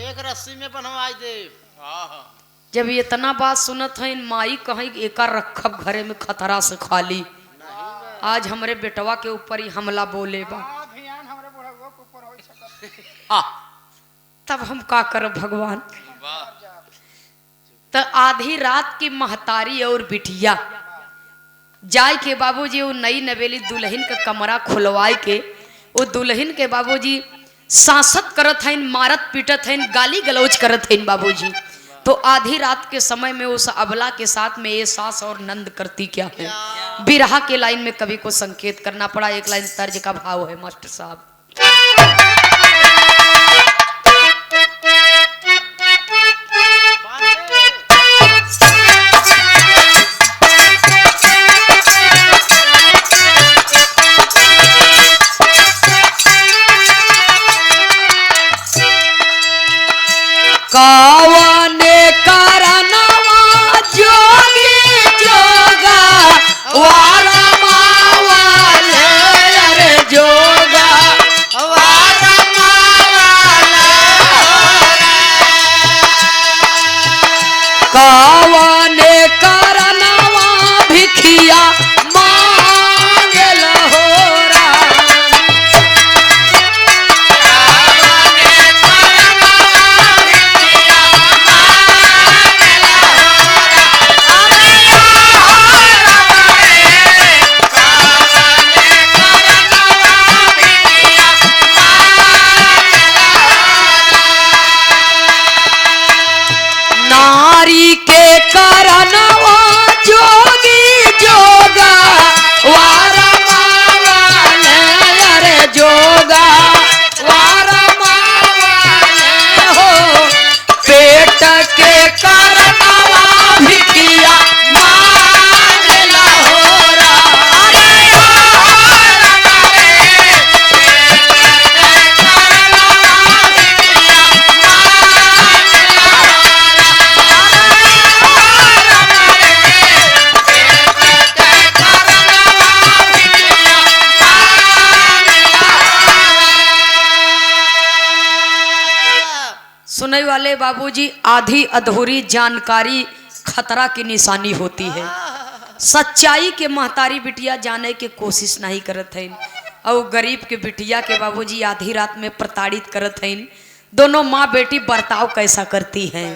एक रस्सी में बनवाई दे। हाँ जब इतना बात सुनत है माई कहीं एक रखब घरे में खतरा से खाली, आज हमरे बेटवा के ऊपर ही हमला बोले बा, अभियान हमरे बुढ़वा के ऊपर हो सकत। हाँ तब हम का करब भगवान। वाह तो आधी रात की महतारी और बिटिया जाय के बाबूजी वो नई नवेली दुल्हन का कमरा खुलवाए के, वो दुल्हन के बाबूजी सांसत करत हैं, मारत पीटत हैं, गाली गलौज करत हैं बाबूजी। तो आधी रात के समय में उस अबला के साथ में ये सास और नंद करती क्या है। बिरहा के लाइन में कवि को संकेत करना पड़ा। एक लाइन तर्ज का भाव है मास्टर साहब। कावने करनवा जोगी जोगा वारा मावाले, अरे जोगा वारा मावाले, कावने करनवा भिखिया मांगल होरा। नारी के करनवा जोगी जोगा वारा मावाले, अरे जोगा वारा मावाले हो, पेट के करनवा भिखिया मांगल होरा। सुनने वाले बाबूजी, आधी अधूरी जानकारी खतरा की निशानी होती है। सच्चाई के महतारी बिटिया जाने की कोशिश नहीं करत है, और गरीब के बिटिया के बाबूजी आधी रात में प्रताड़ित करत हैं। दोनों माँ बेटी बर्ताव कैसा करती हैं।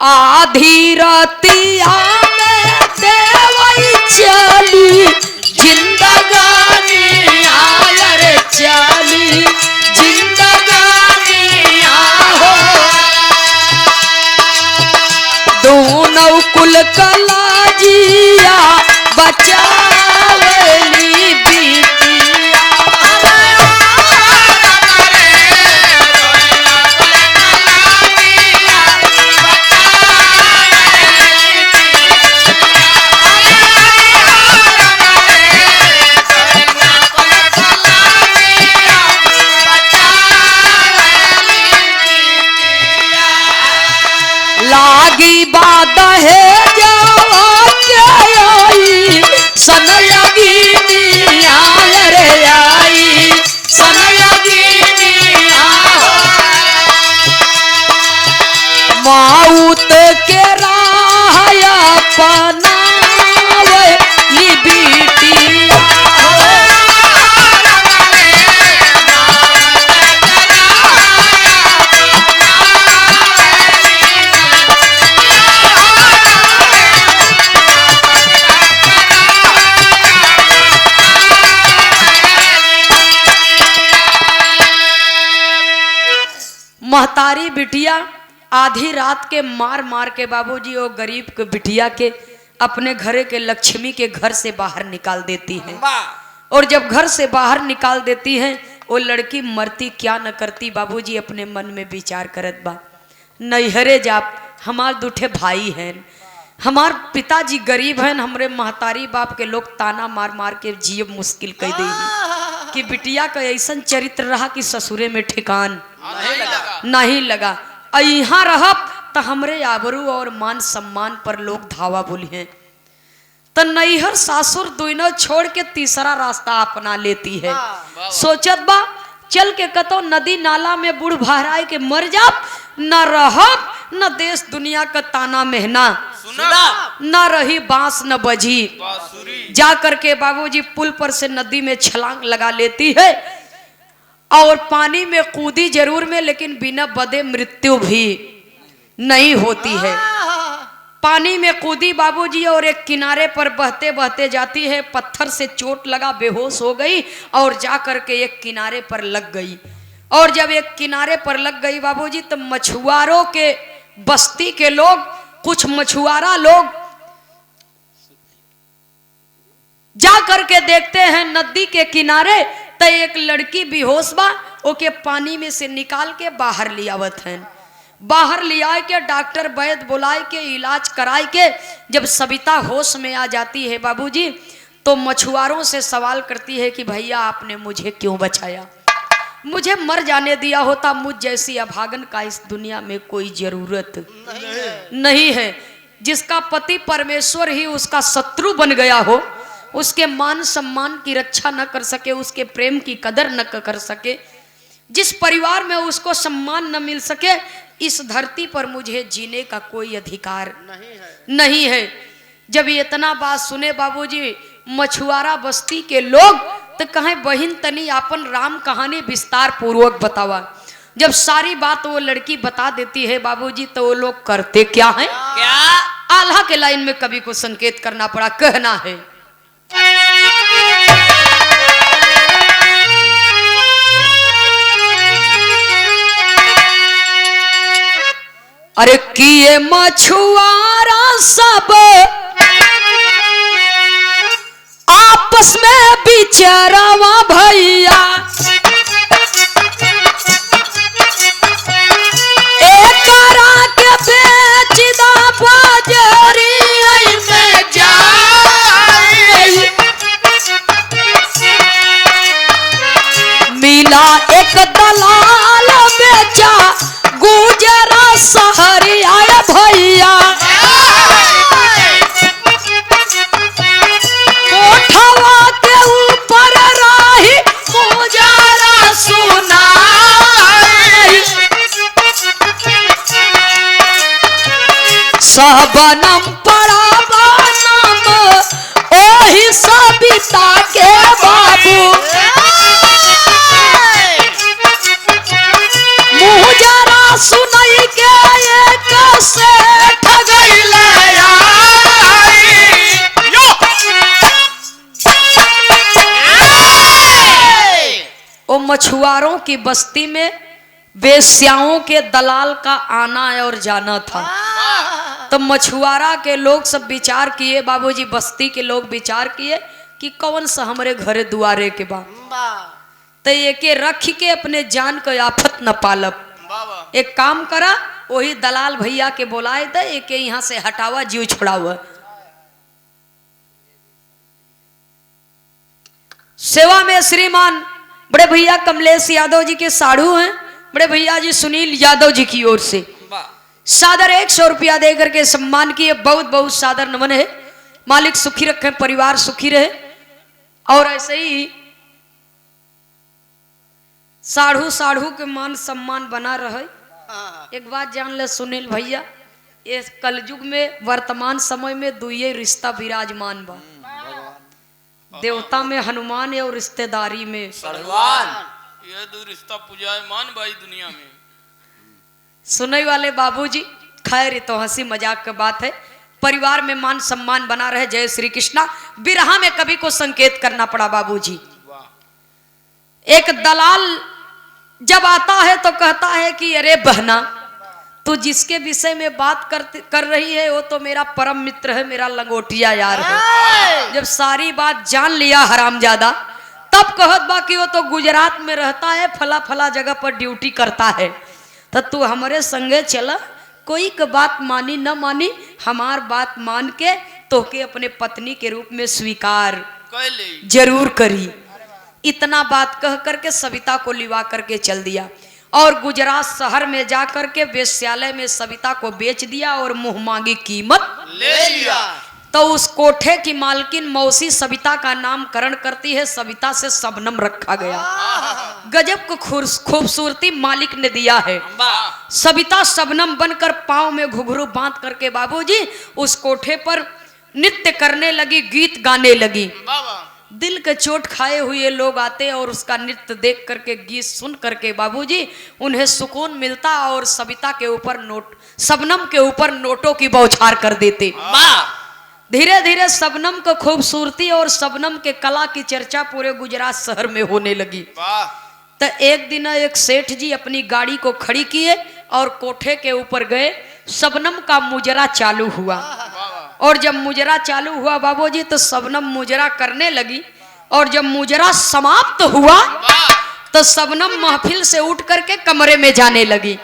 आधी रातिया में देवई चली जिंदगानी, आयर चली जिंदगानी हो। कलाजिया बचावली बिटिया। लागी बात है जावा के आई सन लगी मिया रे आई सन लगी मिया माउत के राया पनावे ली बिटिया। महतारी बिटिया आधी रात के मार मार के बाबूजी और गरीब के बिटिया के अपने घरे के लक्ष्मी के घर से बाहर निकाल देती है। और जब घर से बाहर निकाल देती है वो लड़की मरती क्या न करती बाबूजी अपने मन में विचार करत बा। नैहरे जाप हमार दूठे भाई हैं, हमार पिताजी गरीब हैं, हमरे महतारी बाप के लोग ताना मार मार के जियब मुश्किल कर दी कि बिटिया का ऐसा चरित्र रहा कि ससुरे में ठिकान नहीं लगा। यहाँ रहब तो हमरे आबरू और मान सम्मान पर लोग धावा बोली हैं। तो नैहर सासुर दोनों छोड़ के तीसरा रास्ता अपना लेती है। सोचत बा चल के कतो नदी नाला में बूढ़ भराए के मर जाब, न रहब न देश दुनिया का ताना महना, न रही बांस न बजी। जा करके बाबूजी पुल पर से नदी में छलांग लगा लेती है और पानी में कूदी जरूर में, लेकिन बिना बदे मृत्यु भी नहीं होती है। पानी में कूदी बाबूजी और एक किनारे पर बहते बहते जाती है, पत्थर से चोट लगा बेहोश हो गई और जा करके एक किनारे पर लग गई। और जब एक किनारे पर लग गई बाबूजी तो मछुआरों के बस्ती के लोग, कुछ मछुआरा लोग जा करके देखते हैं नदी के किनारे तो एक लड़की बेहोश बा, ओके पानी में से निकाल के बाहर ले आवत हैं। बाहर ले आए के डॉक्टर वैद्य बुलाए के इलाज कराए के जब सविता होश में आ जाती है बाबूजी तो मछुआरों से सवाल करती है कि भैया आपने मुझे क्यों बचाया, मुझे मर जाने दिया होता, मुझ जैसी अभागन का इस दुनिया में कोई जरूरत नहीं है। जिसका पति परमेश्वर ही उसका शत्रु बन गया हो, उसके मान सम्मान की रक्षा न कर सके, उसके प्रेम की कदर न कर सके, जिस परिवार में उसको सम्मान न मिल सके, इस धरती पर मुझे जीने का कोई अधिकार नहीं है। जब ये इतना बात सुने बाबूजी मछुआरा बस्ती के लोग तो कहे बहिन तनी आपन राम कहानी विस्तार पूर्वक बतावा। जब सारी बात वो लड़की बता देती है बाबूजी तो वो लोग करते क्या हैं? क्या आल्हा के लाइन में कवि को संकेत करना पड़ा, कहना है अरे किए मछुआरा सब आपस में बिचारावा भैया, एक के बेचदा बाजारी में जाए, मिला एक दलाल बेचा गुजरा शहरी आया भैया, कोठवा के ऊपर राही गुजरा सुना, सबनम पड़ा बनम ओही सबिता के बाबू, मुजरा सुनाई के एक से ठगैले ओ मछुआरों की बस्ती में वेश्याओं के दलाल का आना और जाना था। तो मछुआरा के लोग सब विचार किए, बाबूजी बस्ती के लोग विचार किए कि कौन सा हमारे घरे दुआरे के बा, तो एके रख के अपने जान को आफत न पालब। बाबा एक काम करा, वही दलाल भैया के बुलाए दे, एके यहाँ से हटावा, जीव छुड़ावा। सेवा में श्रीमान बड़े भैया कमलेश यादव जी के साढ़ू हैं, बड़े भैया जी सुनील यादव जी की ओर से सादर 100 रुपया दे करके सम्मान किए। बहुत बहुत सादर नमन है। मालिक सुखी रखे, परिवार सुखी रहे, और ऐसे ही साढ़ू साढ़ू के मान सम्मान बना रहे। एक बात जान ले सुनील भैया, ये कलयुग में वर्तमान समय में दुइये रिश्ता विराजमान बा, देवता में हनुमान है और रिश्तेदारी में भगवान। ये दो रिश्ता पुजायमान भाई दुनिया में। सुनने वाले बाबूजी, खैर ये तो हंसी मजाक की बात है, परिवार में मान सम्मान बना रहे। जय श्री कृष्णा। बिरहा में कवि को संकेत करना पड़ा बाबूजी। एक दलाल जब आता है तो कहता है कि अरे बहना, तू जिसके विषय में बात कर रही है वो तो मेरा परम मित्र है, मेरा लंगोटिया यार है। जब सारी बात जान लिया हरामजादा, तब कहत बा कि वो तो गुजरात में रहता है, फला फला जगह पर ड्यूटी करता है, तो तू हमारे संगे चला। कोई का बात मानी न मानी, हमार बात मान के तोके अपने पत्नी के रूप में स्वीकार जरूर करी। इतना बात कह करके सविता को लिवा करके चल दिया और गुजरात शहर में जा करके वेश्यालय में सविता को बेच दिया और मुंह मांगी कीमत ले लिया। तो उस कोठे की मालकिन मौसी सविता का नामकरण करती है, सविता से शबनम रखा गया। गजब को खूबसूरती मालिक ने दिया है। सविता शबनम बनकर पांव में घुघरू बांध करके बाबूजी उस कोठे पर नृत्य करने लगी, गीत गाने लगी। दिल के चोट खाए हुए लोग आते और उसका नृत्य देख करके, गीत सुन करके बाबूजी उन्हें सुकून मिलता और सविता के ऊपर शबनम के ऊपर नोटों की बौछार कर देते। धीरे धीरे शबनम को खूबसूरती और शबनम के कला की चर्चा पूरे गुजरात शहर में होने लगी। तो एक दिन एक सेठ जी अपनी गाड़ी को खड़ी किए और कोठे के ऊपर गए। शबनम का मुजरा चालू हुआ और जब मुजरा चालू हुआ बाबूजी तो शबनम मुजरा करने लगी और जब मुजरा समाप्त हुआ तो शबनम महफिल से उठ करके कमरे में जाने लगी।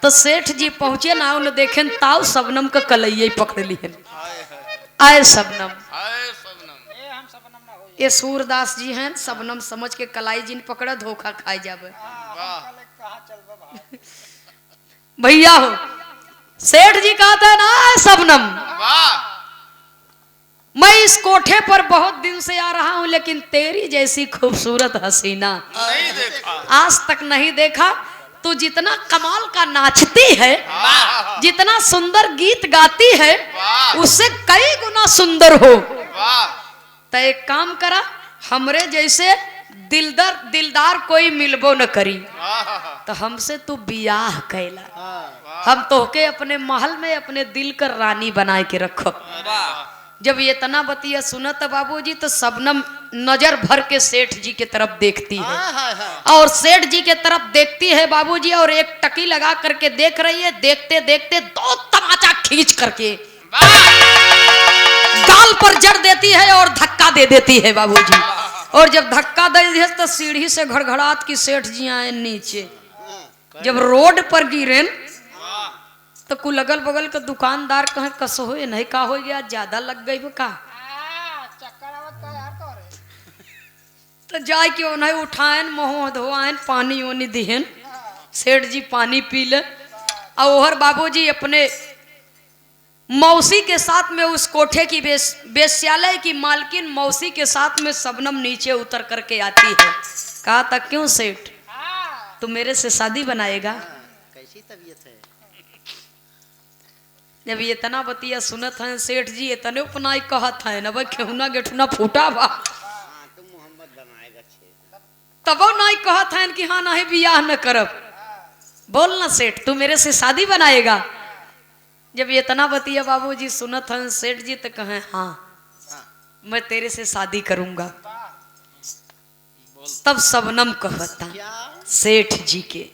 तो सेठ जी पहुंचे ना, उन्हें देखें ताऊ शबनम का कलैया पकड़ लिए। आए शबनम, ये सूरदास जी हैं, शबनम समझ के कलाई जिन पकड़ा, धोखा खाए जावे भैया हो। सेठ जी कहते हैं ना शबनम, मैं इस कोठे पर बहुत दिन से आ रहा हूं लेकिन तेरी जैसी खूबसूरत हसीना नहीं देखा, आज तक नहीं देखा। तू जितना कमाल का नाचती है, जितना सुंदर गीत गाती है, उससे कई गुना सुंदर हो। तो एक काम करा, हमरे जैसे दिलदार कोई मिलबो न करी, तो हमसे तू बियाह कैला, हम तोहके अपने महल में अपने दिल का रानी बनाए के रखो। जब ये तना बतिया सुनत बाबूजी तो शबनम नजर भर के सेठ जी के तरफ देखती है और सेठ जी के तरफ देखती है बाबूजी और एक टकी लगा करके देख रही है। देखते देखते दो तमाचा खींच करके गाल पर जड़ देती है और धक्का दे देती है बाबूजी। और जब धक्का दे दी तो सीढ़ी से घड़घड़ात की सेठ जी आए नीचे। जब रोड पर गिरे तो कुल अगल बगल के दुकानदार कहे कसो हो नहीं का हो गया, ज्यादा लग गई का, तो जाए के उन्हें उठाएन, मुँह धोआन, पानी उनी दिहन। सेठ जी पानी पी ले और बाबूजी अपने मौसी के साथ में उस कोठे की वेश्यालय की मालकिन मौसी के साथ में शबनम नीचे उतर करके आती है। कहा था क्यों सेठ, तू मेरे से शादी बनाएगा? कैसी तबीयत है? जब ये तना बतिया सुनत है सेठ जी इतने उपनाई कहत है ना, भाई केहुना गेठुना फूटा बा, तुम मोहम्मद बनाएगा छे, तबो नहीं कहत है कि हाँ नहीं बियाह न करब। बोल ना सेठ, तू मेरे से शादी बनाएगा? जब ये तना बतिया बाबूजी सुनत है सेठ जी तो कहे हाँ मैं तेरे से शादी करूंगा। तब शबनम कहता सेठ जी के,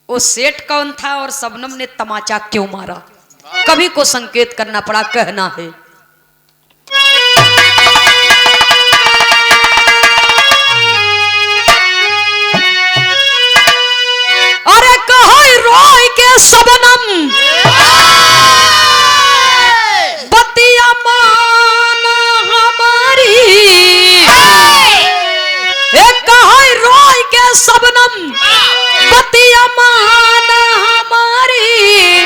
वो सेठ कौन था और शबनम ने तमाचा क्यों मारा? कवि को संकेत करना पड़ा, कहना है अरे कहो रोई के सबनम बतिया माना हमारी, कहो रोई के सबनम बतिया माना हमारी,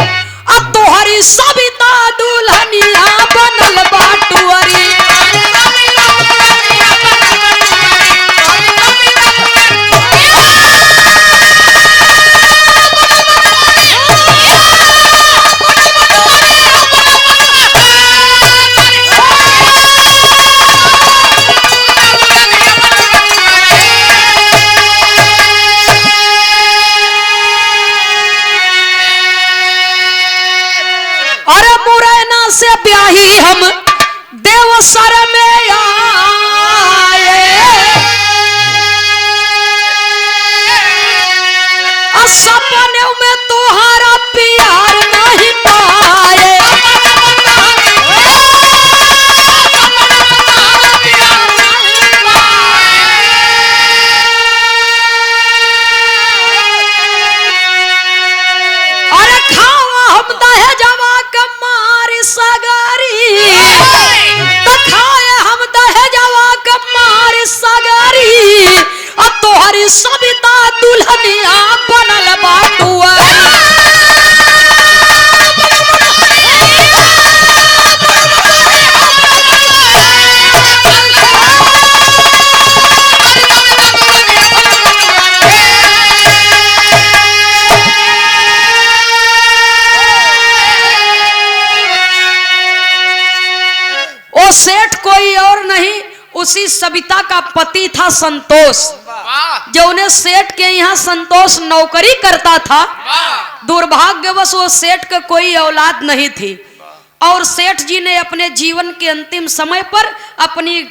अब तोहरी सविता दुल्हनिया बनल बाटुअरी। से ब्याही हम देवसर में आए, सपने में तुम्हारा प्यार नहीं पाए। अरे खावा हम दहेजवा के मारी सगारी, खाए हम दहेजवा के मारी सगारी, अब तोहरी सविता दुल्हनिया बनल बाटुआ। वो सेठ कोई और नहीं, उसी सविता का पति था संतोष, जो उन्हें सेठ के यहाँ संतोष नौकरी करता था। दुर्भाग्यवश वो सेठ का कोई औलाद नहीं थी, और सेठ जी ने अपने जीवन के अंतिम समय पर अपनी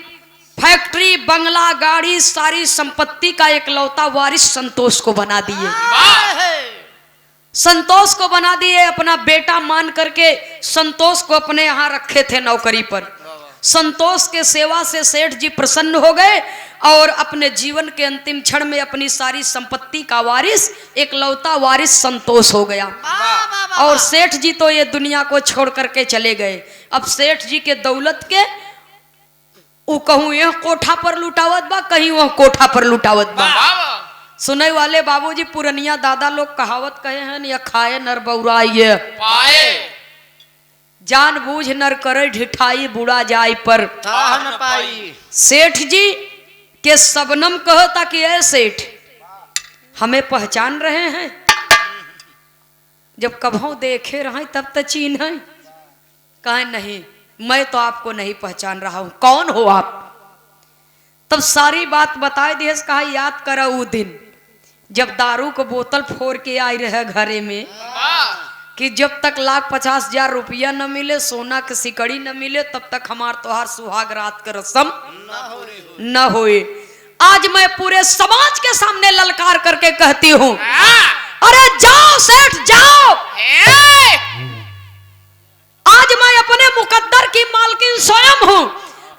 फैक्ट्री, बंगला, गाड़ी, सारी संपत्ति का एकलौता वारिस संतोष को बना दिए। संतोष को बना दिए, अपना बेटा मान करके संतोष को अपने यहाँ रखे थे नौकरी पर। संतोष के सेवा से सेठ जी प्रसन्न हो गए और अपने जीवन के अंतिम क्षण में अपनी सारी संपत्ति का वारिस, एकलौता वारिस संतोष हो गया। और सेठ जी तो ये दुनिया को छोड़ करके चले गए। अब सेठ जी के दौलत के वो कहूँ यह कोठा पर लुटावत बा, कहीं वह कोठा पर लुटावत बा। सुने वाले बाबूजी पुरनिया दादा लोग कहावत कहे हैं, या खाए नर बौराइए पाए, जानबूझ नर करे ढिठाई बुढ़ा जाय पर न पाई। सेठ जी के सबनम कहता कि ऐ सेठ, हमें पहचान रहे हैं? जब कभों देखे रहे तब तो चिन्ह है। कहे नहीं, मैं तो आपको नहीं पहचान रहा हूं, कौन हो आप? तब सारी बात बताए दिए। कहा याद करा वो दिन जब दारू को बोतल फोड़ के आई रहे घरे में, कि जब तक 1,50,000 रुपया न मिले, सोना के सिकड़ी न मिले, तब तक हमार तोहार सुहाग रात का रस्म न होए। आज मैं पूरे समाज के सामने ललकार करके कहती हूँ, अरे जाओ सेठ जाओ। आज मैं अपने मुकद्दर की मालकिन स्वयं हूँ।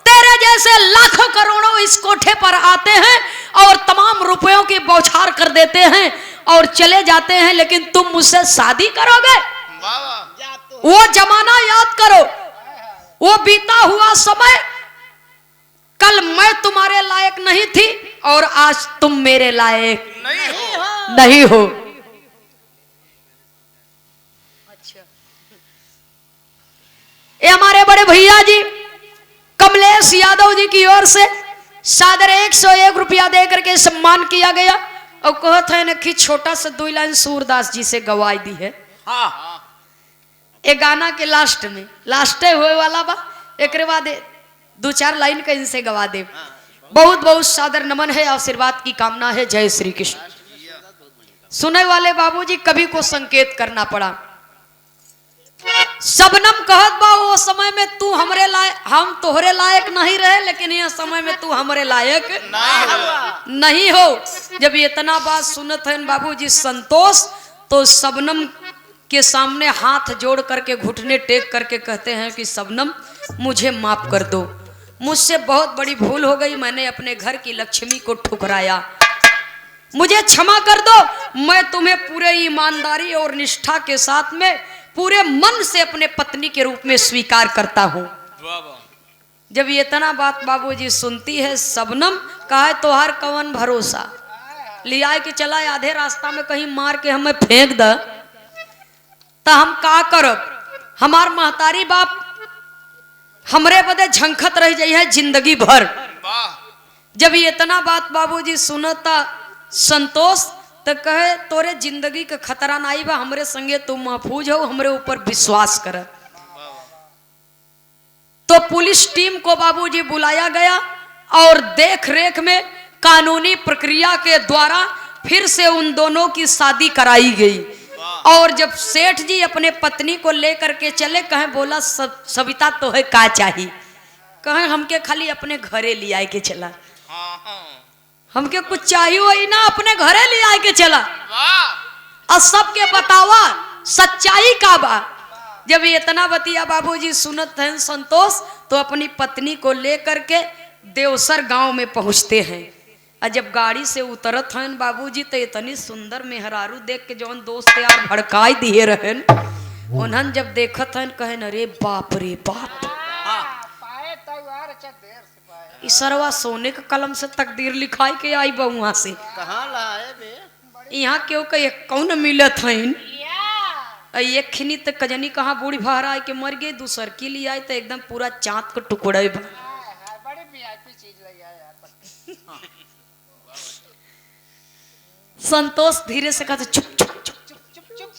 तेरे जैसे लाखों करोड़ों इस कोठे पर आते हैं और तमाम रुपयों की बौछार कर देते हैं और चले जाते हैं, लेकिन तुम मुझसे शादी करोगे? वो जमाना याद करो, वो बीता हुआ समय। कल मैं तुम्हारे लायक नहीं थी और आज तुम मेरे लायक नहीं हो। अच्छा, ये हमारे बड़े भैया जी कमलेश यादव जी की ओर से सादर 101 रुपया दे करके सम्मान किया गया। और कहते हैं कि छोटा सा 2 लाइन सूरदास जी से गवाई दी है। एक गाना के लास्ट में, लास्ट हुए वाला बा, एक बाद 2-4 लाइन का इनसे गवा दे। बहुत बहुत सादर नमन है, आशीर्वाद की कामना है। जय श्री कृष्ण। सुने वाले बाबूजी कवि को संकेत करना पड़ा। सबनम कहत बा वो समय में तू हमरे लायक, हम तोहरे लायक नहीं रहे, लेकिन यह समय में तू हमरे लायक नहीं हो। जब इतना बात सुनत है बाबूजी संतोष, तो सबनम के सामने हाथ जोड़ करके घुटने टेक करके कहते हैं कि शबनम मुझे माफ कर दो, मुझसे बहुत बड़ी भूल हो गई, मैंने अपने घर की लक्ष्मी को ठुकराया, मुझे क्षमा कर दो। मैं तुम्हें पूरे ईमानदारी और निष्ठा के साथ में पूरे मन से अपने पत्नी के रूप में स्वीकार करता हूँ। जब ये इतना बात बाबूजी सुनती है, शबनम कहा है तोहार कवन भरोसा, लिया के चला आधे रास्ता में कहीं मार के हमें फेंक द तो हम का करब, हमार महतारी बाप हमरे बदे झंखत रह जाई है जिंदगी भर। जब ये इतना बात बाबूजी सुनता संतोष तो कहे तोरे जिंदगी का खतरा नहीं बा, हमरे संगे तुम महफूज हो, हमरे ऊपर विश्वास कर। तो पुलिस टीम को बाबूजी बुलाया गया और देख रेख में कानूनी प्रक्रिया के द्वारा फिर से उन दोनों की शादी कराई गई। और जब सेठ जी अपने पत्नी को लेकर के चले, कहे बोला सविता तो है का चाहिए, कहे हमके खाली अपने घरे ले आए के चला, हमके कुछ चाहिए वही ना, अपने घरे ले आए के चला और सबके बतावा सच्चाई का बा। जब ये इतना बतिया बाबूजी सुनत हैं संतोष, तो अपनी पत्नी को लेकर के देवसर गांव में पहुंचते हैं। और जब गाड़ी से उतरत हैं बाबूजी तो इतनी सुंदर मेहरारू देख के जौन दोस्त यार भड़काई दिए रहन, उन्हन जब देखत हैं कहे अरे बाप रे बाप, पाए तो यार अच्छा देर से पाए। इसरवा सोने का कलम से तकदीर लिखाई के आई बा वहां से, कहाँ लाए बे? यहाँ क्यों के कौन मिलत हैं एक खिनी तक कजनी कहाँ बूढ़ी भार आए के मर गई, दूसर की लिए आए तो एकदम पूरा चाँद को टुकड़े बा। बड़ी वीआईपी चीज लगी है यार। संतोष धीरे से कहते चुप चुप चुप, चुप चुप चुप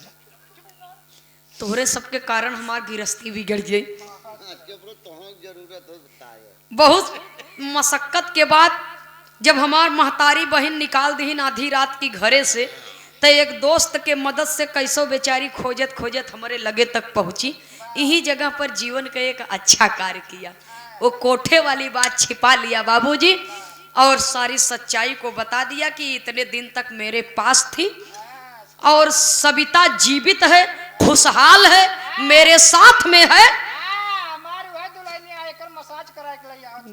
तोहरे सबके कारण हमार गिरस्ती बिगड़ गई। जरूरत हो बताए। बहुत मशक्कत के बाद जब हमार महतारी बहन निकाल दी आधी रात की घरे से, तो एक दोस्त के मदद से कैसो बेचारी खोजत खोजत हमारे लगे तक पहुंची। यही जगह पर जीवन का एक अच्छा कार्य किया, वो कोठे वाली बात छिपा लिया बाबूजी और सारी सच्चाई को बता दिया कि इतने दिन तक मेरे पास थी और सविता जीवित है, खुशहाल है, मेरे साथ में है। हमारी वह दुल्हन आकर मसाज करा के लिए आओ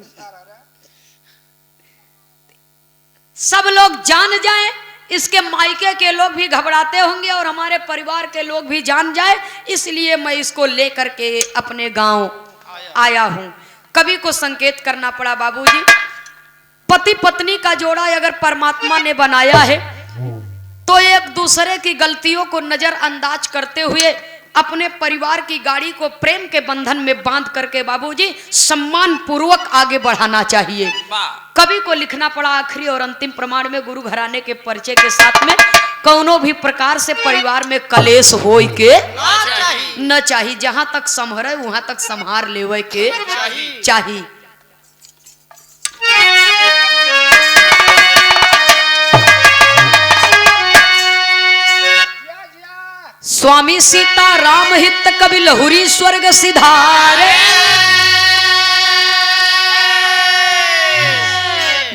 सब लोग जान जाएं, इसके मायके के लोग भी घबराते होंगे और हमारे परिवार के लोग भी जान जाए, इसलिए मैं इसको लेकर के अपने गांव आया हूं। कवि को संकेत करना पड़ा बाबूजी, पति पत्नी का जोड़ा अगर परमात्मा ने बनाया है तो एक दूसरे की गलतियों को नजरअंदाज करते हुए अपने परिवार की गाड़ी को प्रेम के बंधन में बांध करके बाबूजी सम्मान पूर्वक आगे बढ़ाना चाहिए। कवि को लिखना पड़ा आखिरी और अंतिम प्रमाण में गुरु घराने के परिचय के साथ में कौनो भी प्रकार से परिवार में कलेश होय के न चाहिए, जहां तक संभरे वहां तक संभार लेवे के चाहिए। स्वामी सीता राम हित कवि लहुरी स्वर्ग सिधारे,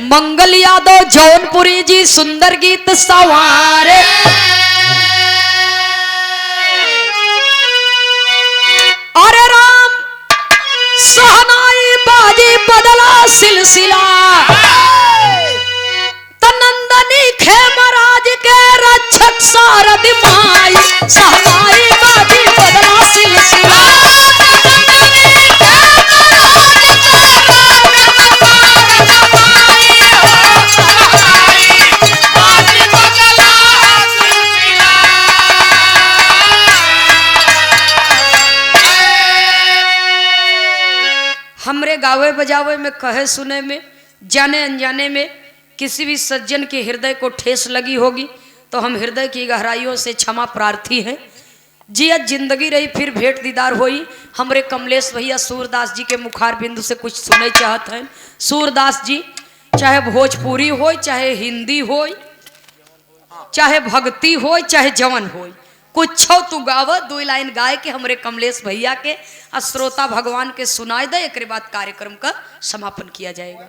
मंगल यादव जौनपुरी जी सुंदर गीत सवारे। अरे राम सहनाई बाजी बदला सिलसिला, तनंदनी खेमराज के रक्षक सारद माई, सहनाई बाजी बदला सिलसिला। हमरे गावे बजावे में कहे सुने में जाने अनजाने में किसी भी सज्जन के हृदय को ठेस लगी होगी तो हम हृदय की गहराइयों से क्षमा प्रार्थी हैं। जियत जिंदगी रही फिर भेंट दीदार होई। हमरे कमलेश भैया सूरदास जी के मुखार बिंदु से कुछ सुने चाहत हैं। सूरदास जी चाहे भोजपुरी हो, चाहे हिंदी हो, चाहे भक्ति हो, चाहे जवन हो, कुछ तू गाव, 2 लाइन गाय के हमरे कमलेश भैया के श्रोता भगवान के सुनाए दे। एक बाद कार्यक्रम का समापन किया जाएगा।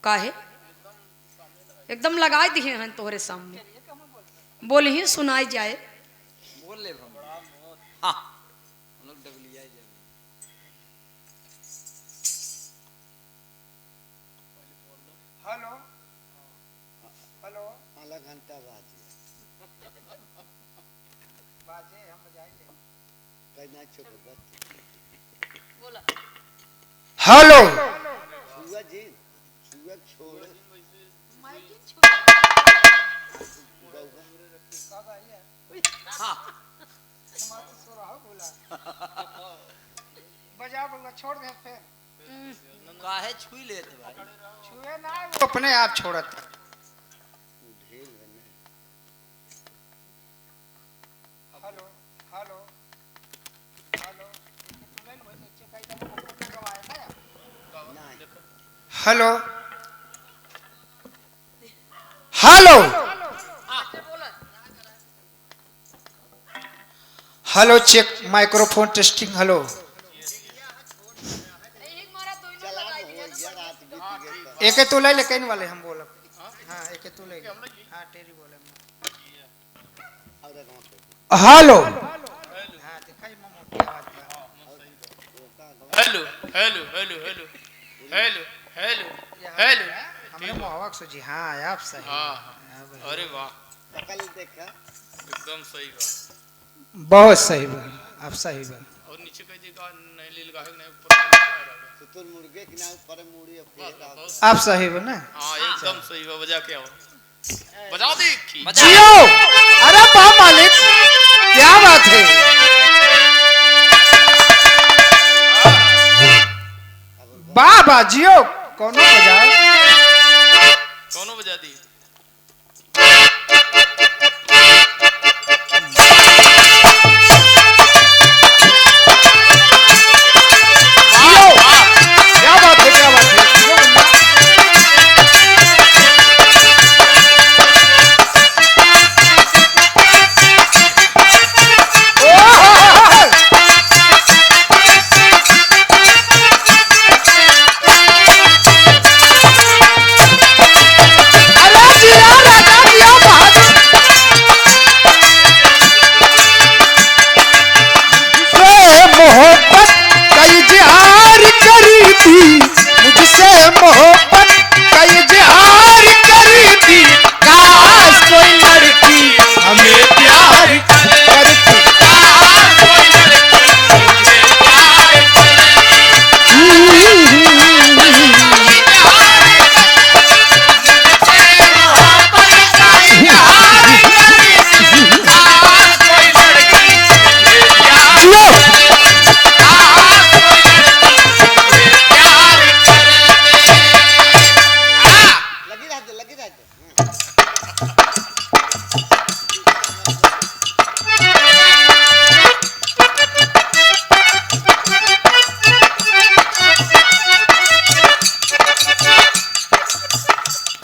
काहे एकदम लगा दिए हैं तोहरे सामने, बोल ही सुनाई जाए। बोल ले हाँ हम लोग डबलिया जब हेलो हेलो आधा घंटा बाजी बाजे हम बजाएंगे कहना छोड़ बस बोला हेलो छुआ जी छुआ छोड़ हाँ बजा बोला छोड़ दे फिर काहे छुई लेते भाई छुए ना वो अपने आप छोड़त ढेल बने hello hello hello hello hello hello check microphone testing hello चला हो यार रात बीत गई एक तो ले कहीं वाले हम बोलब हाँ एक तो ले हाँ तेरी बोले और गांव पे हेलो हाँ दिखाई मोटी आवाज में hello hello hello hello hello hello hello हमने मोहवक सोची हाँ आप सही हाँ अरे वाह कल देखा एकदम सही बा बहुत सही बा आप सही बा और नीचे कह देगा नहीं लील गाहक नहीं ऊपर सुतुर मुर्गे के नाम पर मुड़ी और फिर आप सही बा ना हाँ एकदम सही बा बजा के आओ बजा देखी जियो अरे बा मालिक क्या बात है बा जियो कौन बजाओ कौनो बजा दी क्या बात है क्या बात है वो बंदा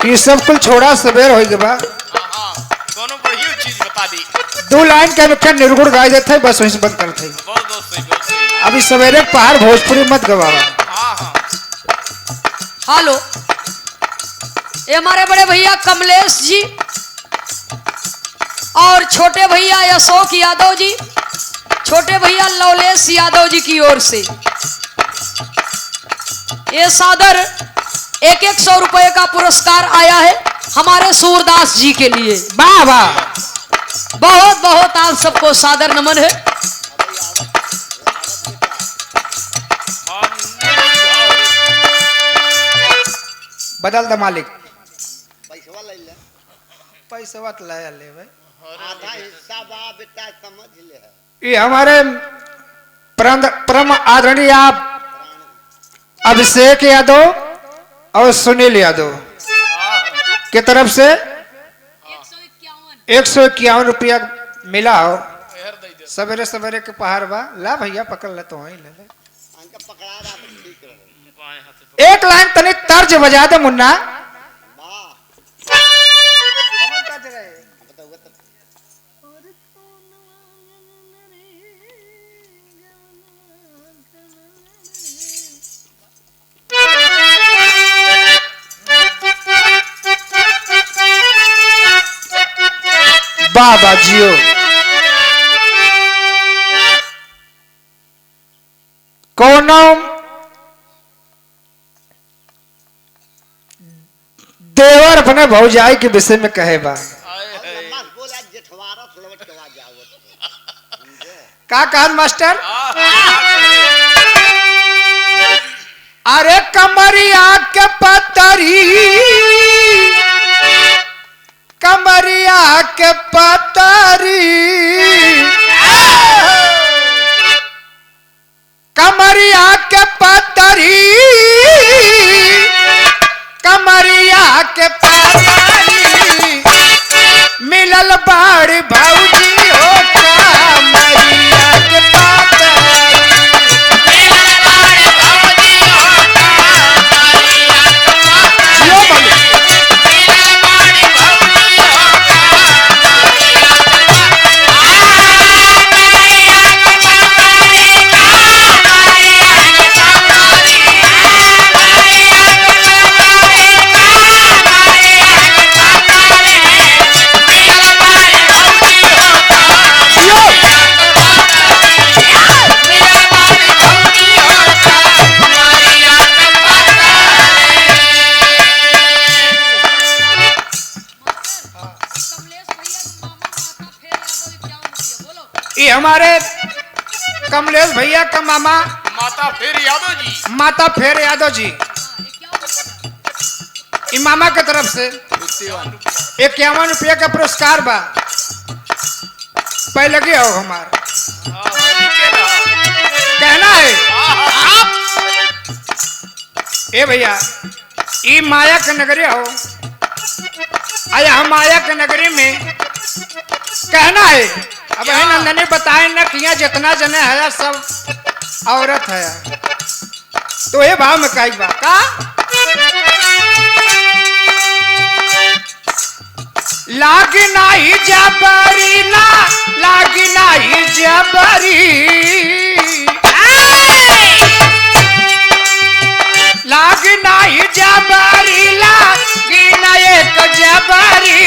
ये सब कुल छोड़ा सवेर हो गया हाँ कोनो बढ़िया चीज बता दी दो लाइन के अनुसार निर्गुण गाय देते हैं बस वहीं से बंद करते हैं बहुत बहुत सही बहुत सही अभी सवेरे पहाड़ भोजपुरी मत गवावा हाँ हाँ हेलो ये हमारे बड़े भैया कमलेश जी और छोटे भैया अशोक यादव जी छोटे भैया लवलेश यादव जी की ओर से ये सादर 100 रुपए का पुरस्कार आया है हमारे सूरदास जी के लिए। वाह वाह बहुत बहुत आप सबको सादर नमन है। बदल द मालिक पैसा ले ले पैसा तो लाया ले भाई आधा हिस्सा बा बेटा समझ ले है ये हमारे परम आदरणीय आप अभिषेक यादव और सुनील यादव की तरफ से 151 रुपया मिला हो सवेरे सवेरे के पहाड़ बा ला भैया पकड़ ले तो वहीं ले ले अंका पकड़ा रहा तो ठीक रहे एक लाइन तनी तर्ज बजा दे मुन्ना वाह समझ का रहे बताओ तो बाबा जियो कौनो देवर अपने भौजाई के विषय में कहे बा मत बोला जेठवारत लवट के आ जाओ का कहन मास्टर अरे कमरिया के पतरी कमरिया के पतरी कमरिया के पतरी कमरिया के पतरी मिलल बाड़ी भौजी हो कमरिया के पतरी जियो बोले ये हमारे कमलेश भैया का मामा माता फिर यादव जी माता फेर यादव जी इ मामा के तरफ से 51 रुपया का पुरस्कार बा पहले के हो हमार कहना है ए भैया ई माया के नगरी हो आया हम माया के नगरी में कहना है अब है नंदनी बताए न किया जितना जने है सब औरत है तो ये भाव में कई बा का लागी नाही जबरी ना लागी नाही जबरी लागी नाही जबरी लागी ना एक जबरी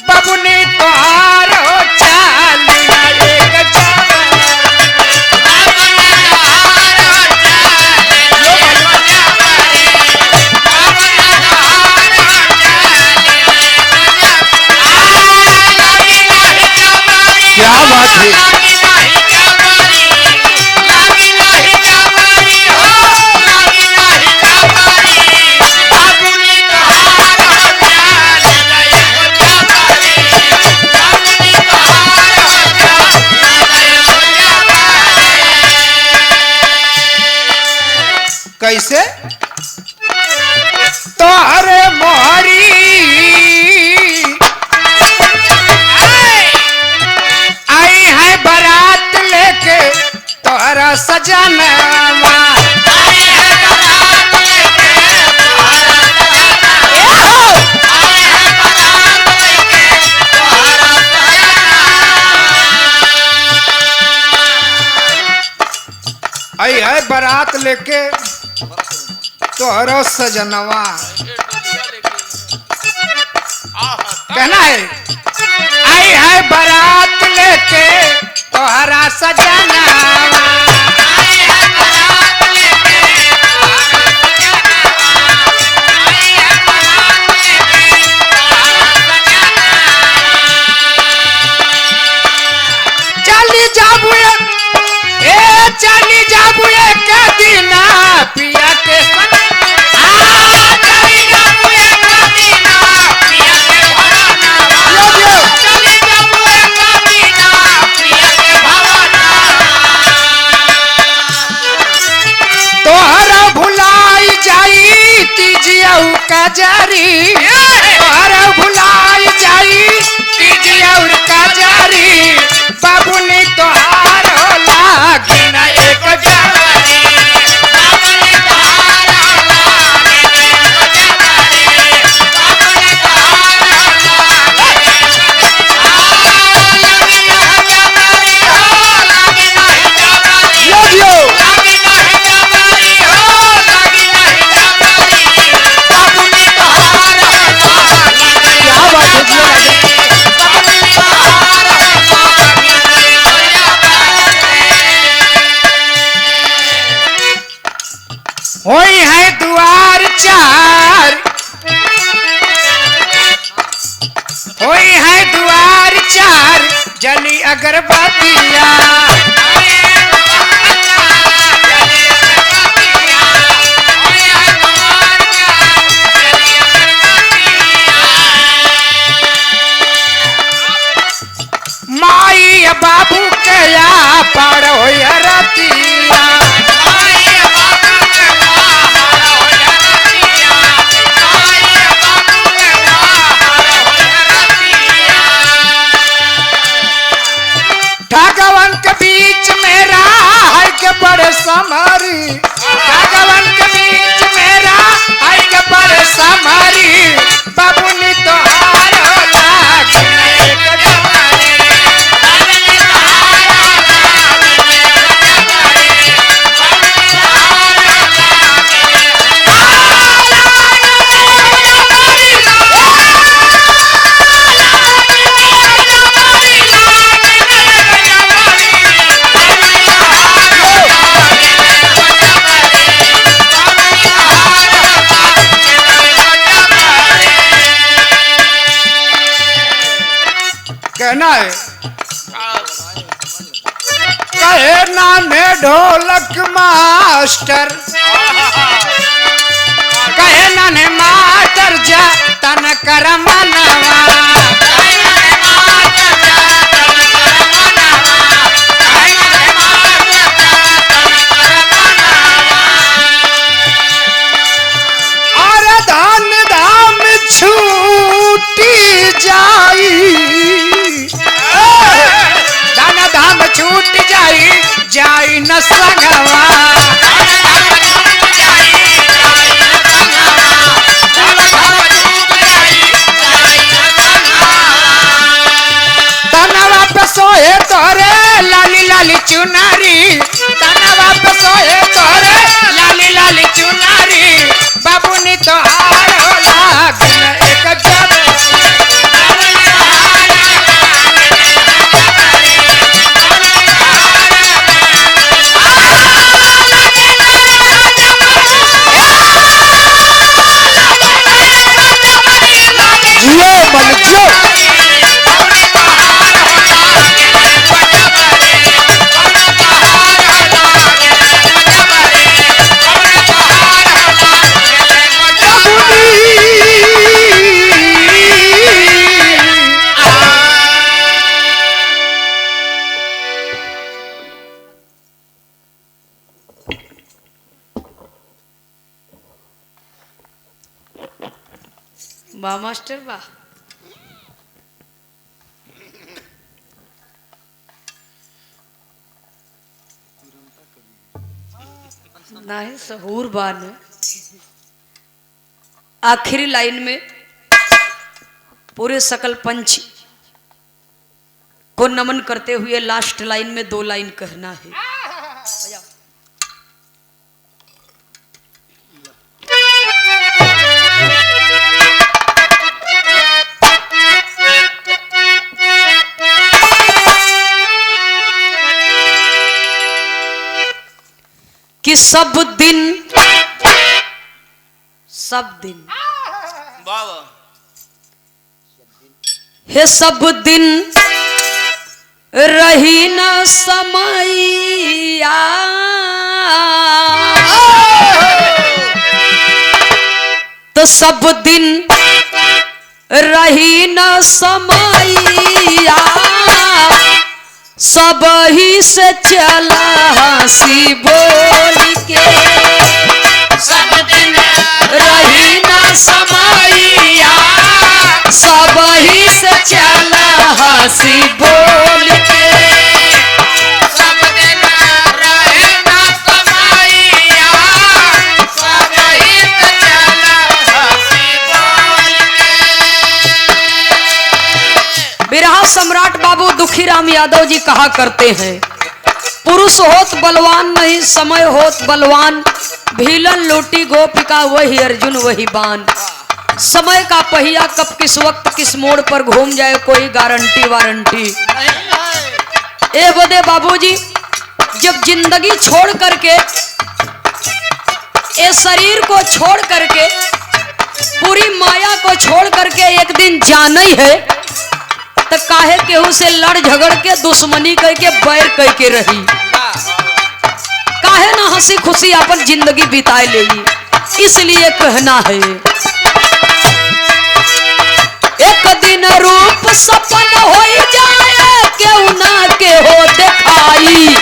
बबुनी तोहार हो चाली ना एक जबरी क्या बात है कैसे तोहरे मोहरी आई है बारात लेके तोहरा सजनवा आई है बारात लेके तोहरा सजनवा कहना है आई है बारात लेके तोहरा सजनवा चली जाबू चली जाबू एक दिन पिया के संग चली जाबू एक दिन पिया के भवना चली जाबू एक दिन पिया के भवना तोहरा भुलाई जाई तीजियाऊ कजरी तोहरा भुलाई जाई तीजियाऊ कजरी बाबुनी तोहार लागी ना एक जबरी बाबुनी तोहार लागी ना एक जबरी बाबुनी तोहार लागी ना जबरी लागी ना जबरी लागी ना जबरी लागी ना जबरी बाबुनी तोहार जली अगरबत्तिया माई बाबू के या पड़ो रतिया भगवान के बीच में राह के बड़े समारी भगवान के बीच में राह के बड़े समारी बाबू ने तो हारो कहना है कहे नाने ढोलक मास्टर कहे नाने मास्टर जा तन कर मनवा और धान धाम छूटी जाई दाना धाम छूट जाई न संगवा दाना वापस होए तोरे लाली लाली चुनारी दाना वापस होए तोरे लाली लाली चुनारी बाबू ने तो हारो लागन एक जब वाह मास्टर वाह। नहीं सहूर बान आखिरी लाइन में पूरे सकल पंच को नमन करते हुए लास्ट लाइन में 2 लाइन कहना है। कि सब दिन बाबा हे सब दिन रही न समैया तो सब दिन रही न समैया सब ही से चला हंसी बोल के सब दिन रही न समैया सब ही से चला हंसी बोल के सब दिन रहे ना समैया सब ही से चला हंसी बोल के। बिरहा सम्राट बाबू दुखीराम यादव जी कहा करते हैं पुरुष होत बलवान नहीं समय होत बलवान भीलन लोटी गोपिका वही अर्जुन वही बान समय का पहिया कब किस वक्त किस मोड़ पर घूम जाए कोई गारंटी वारंटी। ए बदे बाबूजी जब जिंदगी छोड़ करके ए शरीर को छोड़ करके पूरी माया को छोड़ करके एक दिन जाना ही है तो काहे केहू से लड़ झगड़ के दुश्मनी करके बैर करके रही, काहे ना हंसी खुशी अपन जिंदगी बिताए लेगी। इसलिए कहना है एक दिन रूप सपन हो जाए केहू ना के हो दिखाई।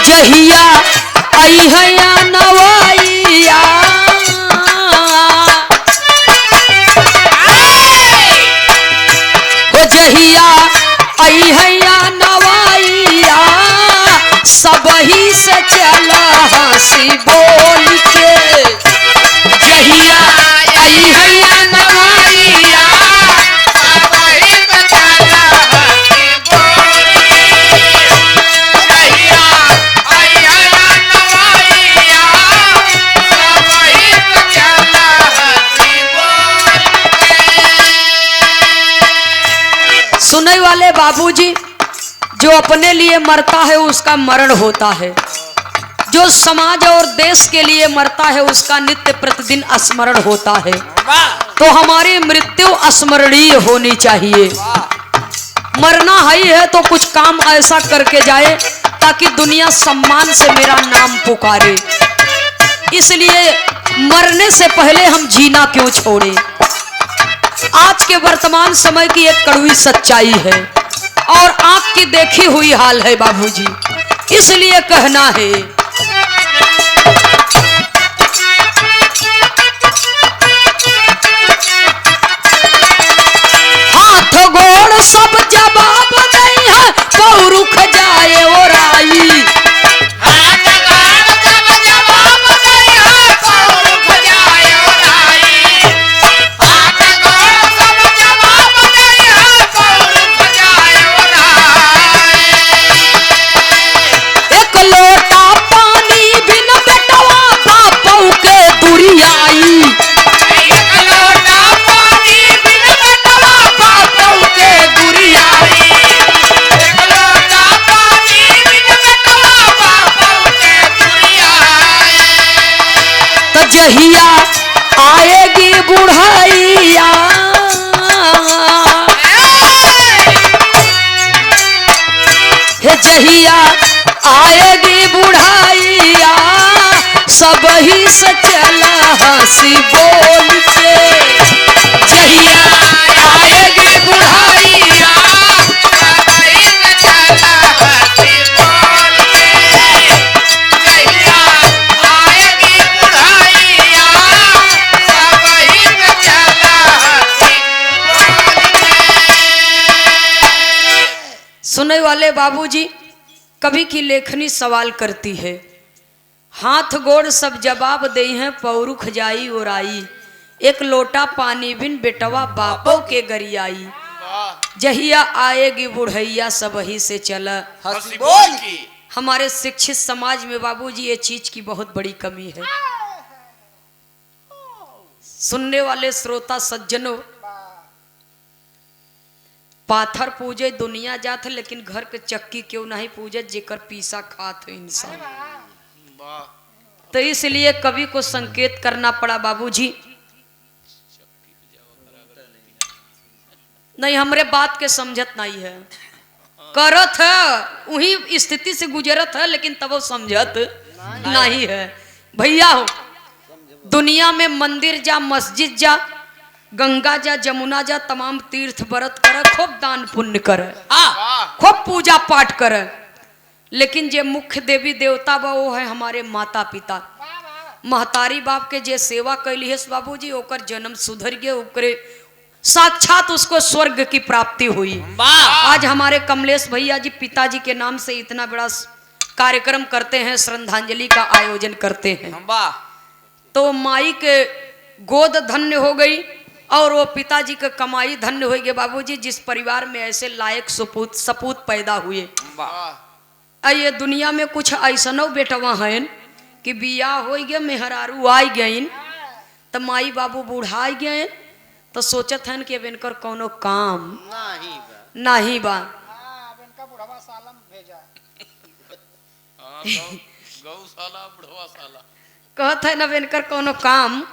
जहिया आई है या नवाइया हो, जहिया आई है या नवाइया सब ही से चला हंसी बोल के। जहिया आई है या नवाइया सब ही से चला हंसी बोल के। सुनने वाले बाबूजी, जो अपने लिए मरता है उसका मरण होता है, जो समाज और देश के लिए मरता है उसका नित्य प्रतिदिन स्मरण होता है। तो हमारी मृत्यु स्मरणीय होनी चाहिए। मरना ही है तो कुछ काम ऐसा करके जाए ताकि दुनिया सम्मान से मेरा नाम पुकारे। इसलिए मरने से पहले हम जीना क्यों छोड़े। आज के वर्तमान समय की एक कड़वी सच्चाई है और आंख की देखी हुई हाल है बाबूजी। इसलिए कहना है हाथ गोड़ सब जवाब नहीं है पौरुख जाए और आई। जहिया आएगी बुढ़ैया हे, जहिया आएगी बुढ़ैया सब ही से चला हंसी बोल के। जहिया आएगी बुढ़ैया सब ही से चला हंसी बोल के। जहिया आएगी बुढ़ैया सब ही से चला हंसी बोल के। सुनने वाले बाबूजी, कवि की लेखनी सवाल करती है हाथ गोड़ सब जवाब दे हैं पौरुख जाई और आई। एक लोटा पानी बिन बेटवा बापों के गरियाई। जहिया आएगी बुढ़ैया सब ही से चला हंसी बोल की। हमारे शिक्षित समाज में बाबूजी ये चीज की बहुत बड़ी कमी है। सुनने वाले श्रोता सज्जनों, पाथर पूजे दुनिया जात है लेकिन घर के चक्की क्यों नहीं पूजे जेकर पीसा खात है इंसान। तो इसलिए कवि को संकेत करना पड़ा बाबूजी। नहीं, हमरे बात के समझत नहीं है, करत है वही स्थिति से गुजरत है लेकिन तब वो समझत नहीं है। भैया हो, दुनिया में मंदिर जा, मस्जिद जा, गंगा जा, जमुना जा, तमाम तीर्थ व्रत कर, खूब दान पुण्य कर, खूब पूजा पाठ कर, लेकिन जे मुख्य देवी देवता बा वो है हमारे माता पिता। महतारी बाप के जे सेवा कैली है बाबूजी, ओकर जन्म सुधर गए, ओकरे साक्षात उसको स्वर्ग की प्राप्ति हुई। आज हमारे कमलेश भैया जी पिताजी के नाम से इतना बड़ा कार्यक्रम करते हैं, श्रद्धांजलि का आयोजन करते हैं। तो माई के गोद धन्य हो गई और वो पिताजी का कमाई धन्य हो गई। बाबूजी जिस परिवार में ऐसे लायक सपूत पैदा हुए, ये दुनिया में कुछ ऐसा बेटवा हैं कि बियाह हो गए, मेहरारू आई गईन, तो माई बाबू बुढ़ाई गए, तो सोचत हन कि अब इनकर कोनो काम नहीं बा। गौशाला बुढ़वा साला कहत है अब इनकर कोनो काम,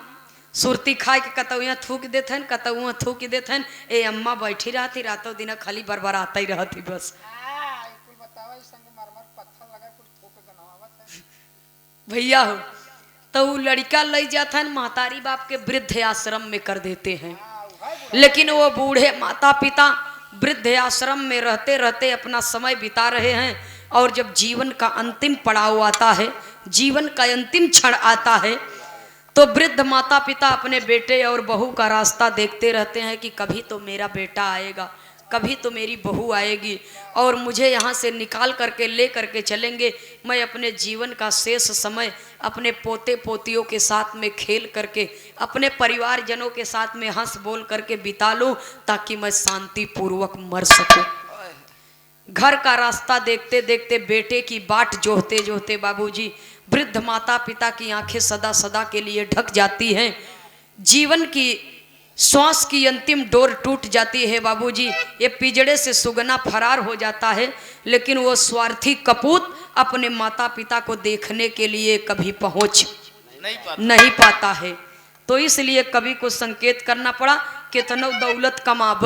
सुरती खाए के कतौया थूक देते हैं, कतौआ थूक देते हैं। ए अम्मा बैठी रहती रातों दिन खाली बरबराता ही रहती बस। भैया हो तो वो लड़का ले जाता है महतारी बाप के वृद्ध आश्रम में कर देते हैं, लेकिन वो बूढ़े माता पिता वृद्ध आश्रम में रहते रहते अपना समय बिता रहे हैं। और जब जीवन का अंतिम पड़ाव आता है, जीवन का अंतिम क्षण आता है, तो वृद्ध माता पिता अपने बेटे और बहू का रास्ता देखते रहते हैं कि कभी तो मेरा बेटा आएगा, कभी तो मेरी बहू आएगी और मुझे यहाँ से निकाल करके ले करके चलेंगे। मैं अपने जीवन का शेष समय अपने पोते पोतियों के साथ में खेल करके, अपने परिवारजनों के साथ में हंस बोल करके बिता लूँ, ताकि मैं शांति पूर्वक मर सकूं। घर का रास्ता देखते देखते, बेटे की बाट जोहते जोहते बाबूजी वृद्ध माता पिता की आंखें सदा सदा के लिए ढक जाती हैं। जीवन की श्वास की अंतिम डोर टूट जाती है बाबूजी। ये पिजड़े से सुगना फरार हो जाता है, लेकिन वो स्वार्थी कपूत अपने माता पिता को देखने के लिए कभी पहुंच नहीं पाता है। तो इसलिए कवि को संकेत करना पड़ा, कितनो दौलत कमाब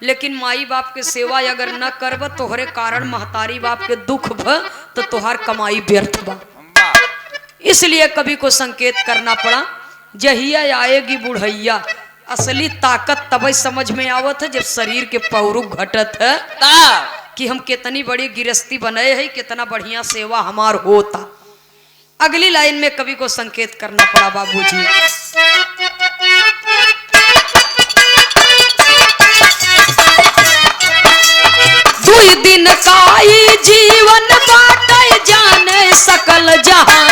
लेकिन माई बाप के सेवा अगर न करब, तोहरे कारण महतारी बाप के दुख भ तो तोहार कमाई व्यर्थ बा। इसलिए कवि को संकेत करना पड़ा, जहिया आएगी बुढ़ैया, असली ताकत तब समझ में आवत है जब शरीर के पौरू घटत है कि हम कितनी बड़ी गिरस्ती बनाए है, कितना बढ़िया सेवा हमार होता। अगली लाइन में कवि को संकेत करना पड़ा बाबूजी, दुई दिन काई जीवन बाटे जाने सकल जहां,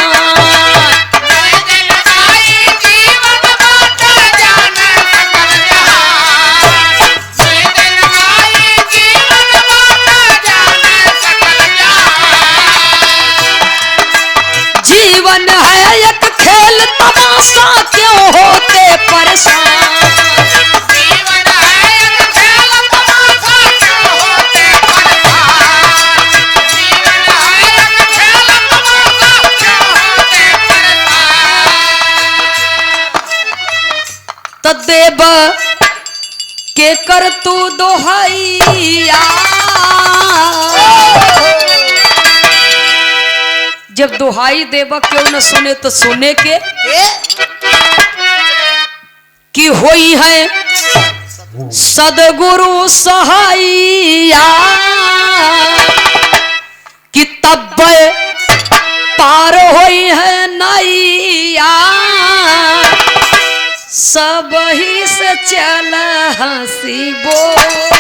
जीवन है एक खेल तमाशा, क्यों होते परेशान, जीवन है एक खेल तमाशा, क्यों होते परेशान, जीवन है एक खेल तमाशा, क्यों होते परेशान। तो देव के कर तू दोहैया, जब दुहाई देवा क्यों न सुने तो सुने के कि होई है सदगुरु सहाइया, कि तब पार होई है नैया, सब ही से चल हंसी बोल।